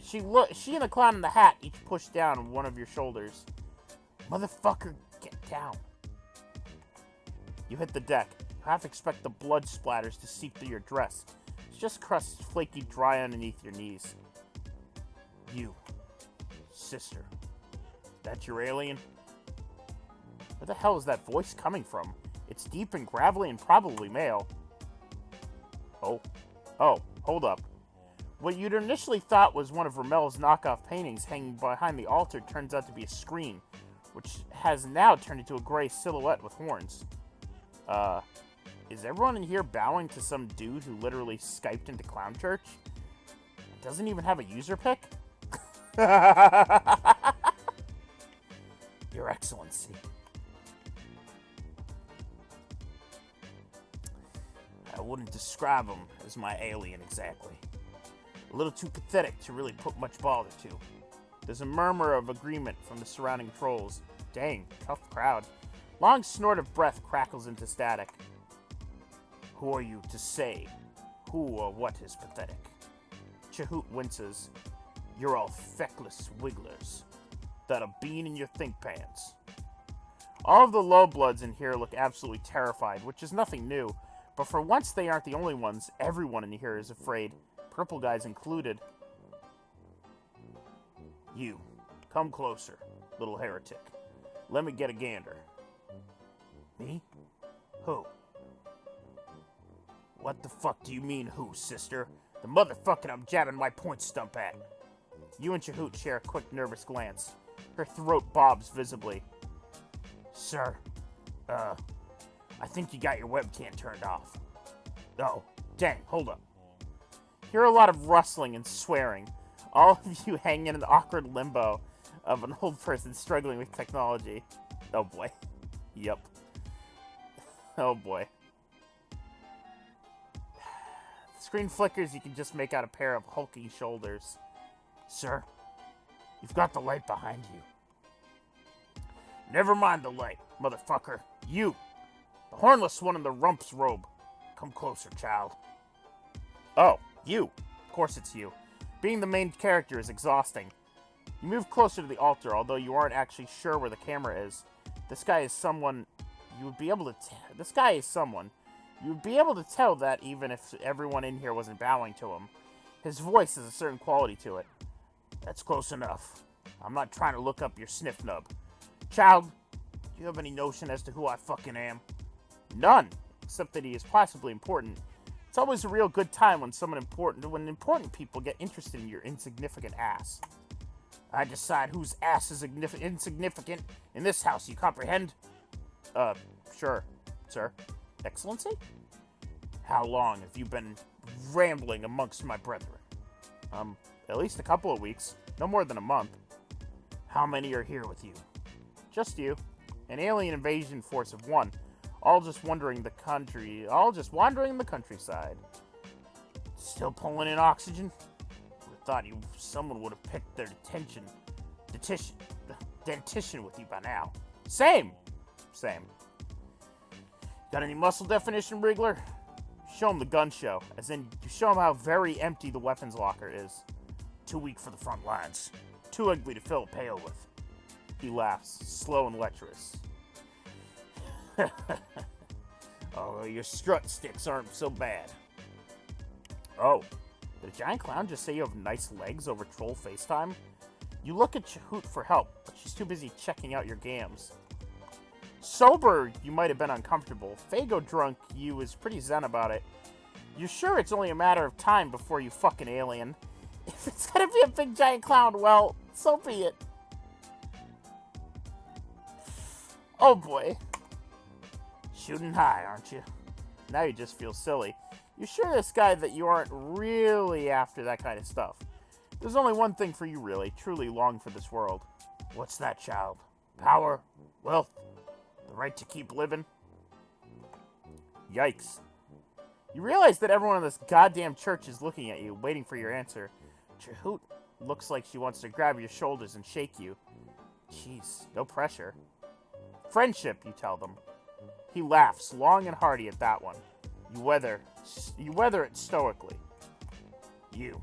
She and the clown in the hat each push down one of your shoulders. Motherfucker, get down. You hit the deck. You half expect the blood splatters to seep through your dress. It's just crust flaky dry underneath your knees. You, sister, that your alien? Where the hell is that voice coming from? It's deep and gravelly and probably male. Oh, hold up. What you'd initially thought was one of Romel's knockoff paintings hanging behind the altar turns out to be a screen, which has now turned into a gray silhouette with horns. Is everyone in here bowing to some dude who literally Skyped into Clown Church? Doesn't even have a user pic? Your Excellency. I wouldn't describe him as my alien exactly. A little too pathetic to really put much bother to. There's a murmur of agreement from the surrounding trolls. Dang, tough crowd. Long snort of breath crackles into static. Who are you to say who or what is pathetic? Chahoot winces. You're all feckless wigglers. than a bean in your think pants. All of the lowbloods in here look absolutely terrified, which is nothing new, but for once they aren't the only ones. Everyone in here is afraid, purple guys included. You, come closer, little heretic. Let me get a gander. Me? Who? What the fuck do you mean, who, sister? The motherfucker I'm jabbing my point stump at. You and Chahoot share a quick, nervous glance. Her throat bobs visibly. Sir, I think you got your webcam turned off. Oh, dang, hold up. Hear a lot of rustling and swearing. All of you hang in an awkward limbo of an old person struggling with technology. Oh boy. Yep. Oh boy. The screen flickers, you can just make out a pair of hulking shoulders. Sir, you've got the light behind you. Never mind the light, motherfucker. You, the hornless one in the rump's robe. Come closer, child. Oh, you. Of course it's you. Being the main character is exhausting. You move closer to the altar, although you aren't actually sure where the camera is. This guy is someone you would be able to this guy is someone. You would be able to tell that even if everyone in here wasn't bowing to him. His voice has a certain quality to it. That's close enough. I'm not trying to look up your sniff nub. Child, do you have any notion as to who I fucking am? None, except that he is possibly important. It's always a real good time when important people get interested in your insignificant ass. I decide whose ass is insignificant in this house, you comprehend? Sure, sir. Excellency? How long have you been rambling amongst my brethren? At least a couple of weeks. No more than a month. How many are here with you? Just you. An alien invasion force of one. All just wandering the countryside. Still pulling in oxygen? Would have thought someone would have picked their dentition with you by now. Same. Got any muscle definition, Wriggler? Show him the gun show, as in you show him how very empty the weapons locker is. Too weak for the front lines. Too ugly to fill a pail with. He laughs, slow and lecherous. Oh, your strut sticks aren't so bad. Oh, did a giant clown just say you have nice legs over troll FaceTime? You look at Chahoot for help, but she's too busy checking out your gams. Sober, you might have been uncomfortable. Fago drunk, you was pretty zen about it. You're sure it's only a matter of time before you fucking alien. If it's gonna be a big giant clown, well, so be it. Oh boy. Shooting high, aren't you? Now you just feel silly. You sure this guy that you aren't really after that kind of stuff? There's only one thing for you really, truly long for this world. What's that, child? Power? Wealth? The right to keep living? Yikes. You realize that everyone in this goddamn church is looking at you, waiting for your answer. Chahoot looks like she wants to grab your shoulders and shake you. Jeez, no pressure. Friendship, you tell them. He laughs, long and hearty at that one. You weather it stoically. You.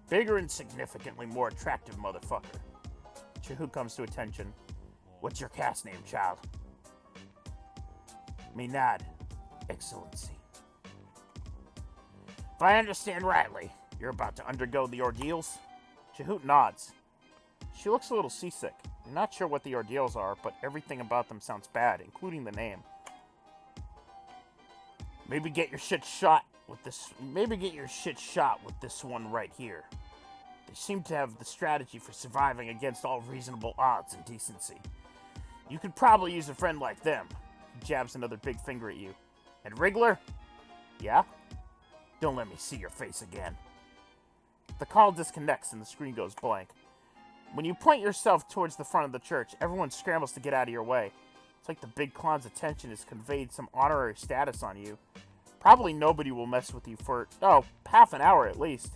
Bigger and significantly more attractive motherfucker. Chahoot comes to attention. What's your caste name, child? Minad, Excellency. If I understand rightly, you're about to undergo the ordeals? Chahoot nods. She looks a little seasick. You're not sure what the ordeals are, but everything about them sounds bad, including the name. Maybe get your shit shot with this one right here. They seem to have the strategy for surviving against all reasonable odds and decency. You could probably use a friend like them. He jabs another big finger at you. And Wriggler? Yeah? Don't let me see your face again. The call disconnects and the screen goes blank. When you point yourself towards the front of the church, everyone scrambles to get out of your way. It's like the big clown's attention has conveyed some honorary status on you. Probably nobody will mess with you for, half an hour at least.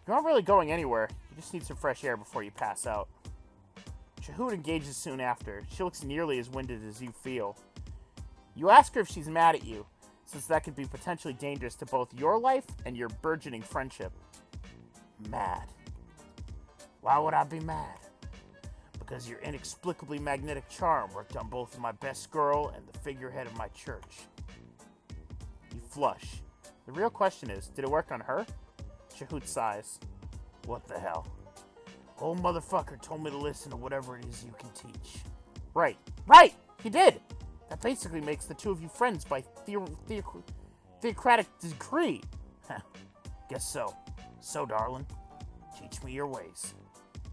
You aren't really going anywhere. You just need some fresh air before you pass out. Chahoot engages soon after. She looks nearly as winded as you feel. You ask her if she's mad at you, since that could be potentially dangerous to both your life and your burgeoning friendship. Mad. Why would I be mad? Because your inexplicably magnetic charm worked on both my best girl and the figurehead of my church. You flush. The real question is, did it work on her? Chahut sighs. What the hell? Old motherfucker told me to listen to whatever it is you can teach. Right, he did! That basically makes the two of you friends by theocratic decree. Guess so. So, darling, teach me your ways.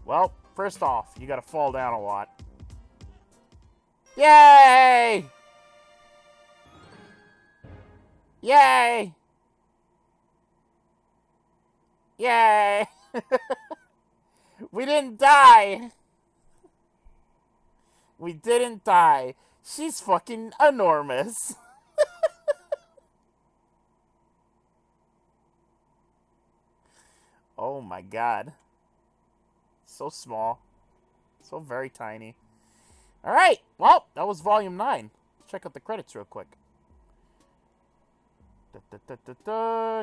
Well, first off, you gotta fall down a lot. Yay! Yay! Yay! We didn't die! We didn't die. She's fucking enormous. Oh my god. So small. So very tiny. Alright, well, that was volume 9. Let's check out the credits real quick.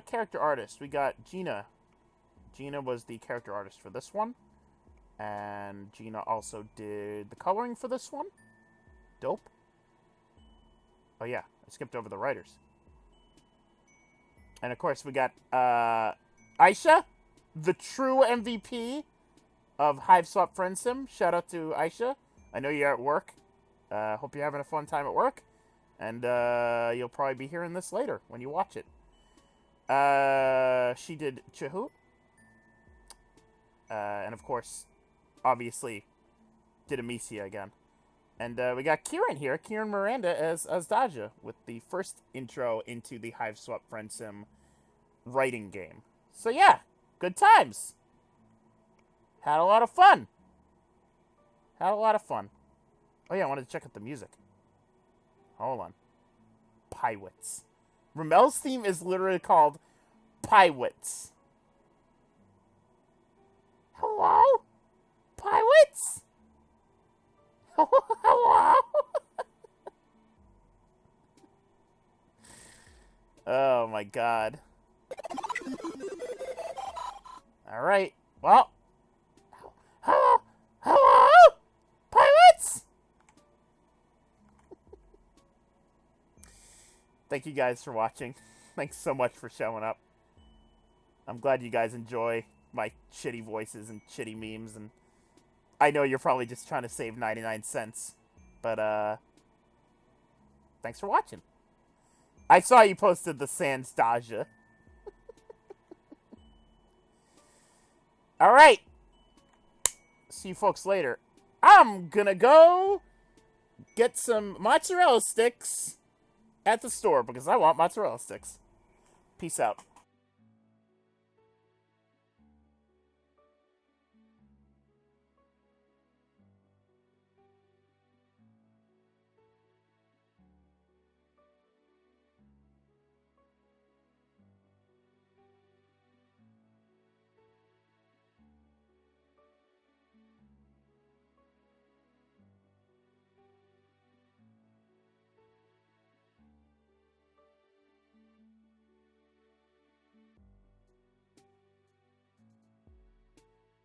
Character artist. We got Gina. Gina was the character artist for this one. And Gina also did the coloring for this one. Dope. Oh yeah, I skipped over the writers. And of course we got Aisha, the true MVP of Hiveswap Friendsim. Shout out to Aisha. I know you're at work. Hope you're having a fun time at work. And you'll probably be hearing this later when you watch it. She did Chahut. And of course, obviously, did Amicia again. And we got Kieran here, Kieran Miranda as Daja, with the first intro into the Hiveswap Friendsim writing game. So yeah, good times. Had a lot of fun. Oh yeah, I wanted to check out the music. Hold on. Pirates. Ramel's theme is literally called Pirates. Hello? Pirates? Hello? Oh my god. Alright. Well. Hello? Pirates? Thank you guys for watching. Thanks so much for showing up. I'm glad you guys enjoy my shitty voices and shitty memes, and I know you're probably just trying to save 99 cents, but thanks for watching. I saw you posted the Sans Daja. Alright. See you folks later. I'm gonna go get some mozzarella sticks at the store because I want mozzarella sticks. Peace out.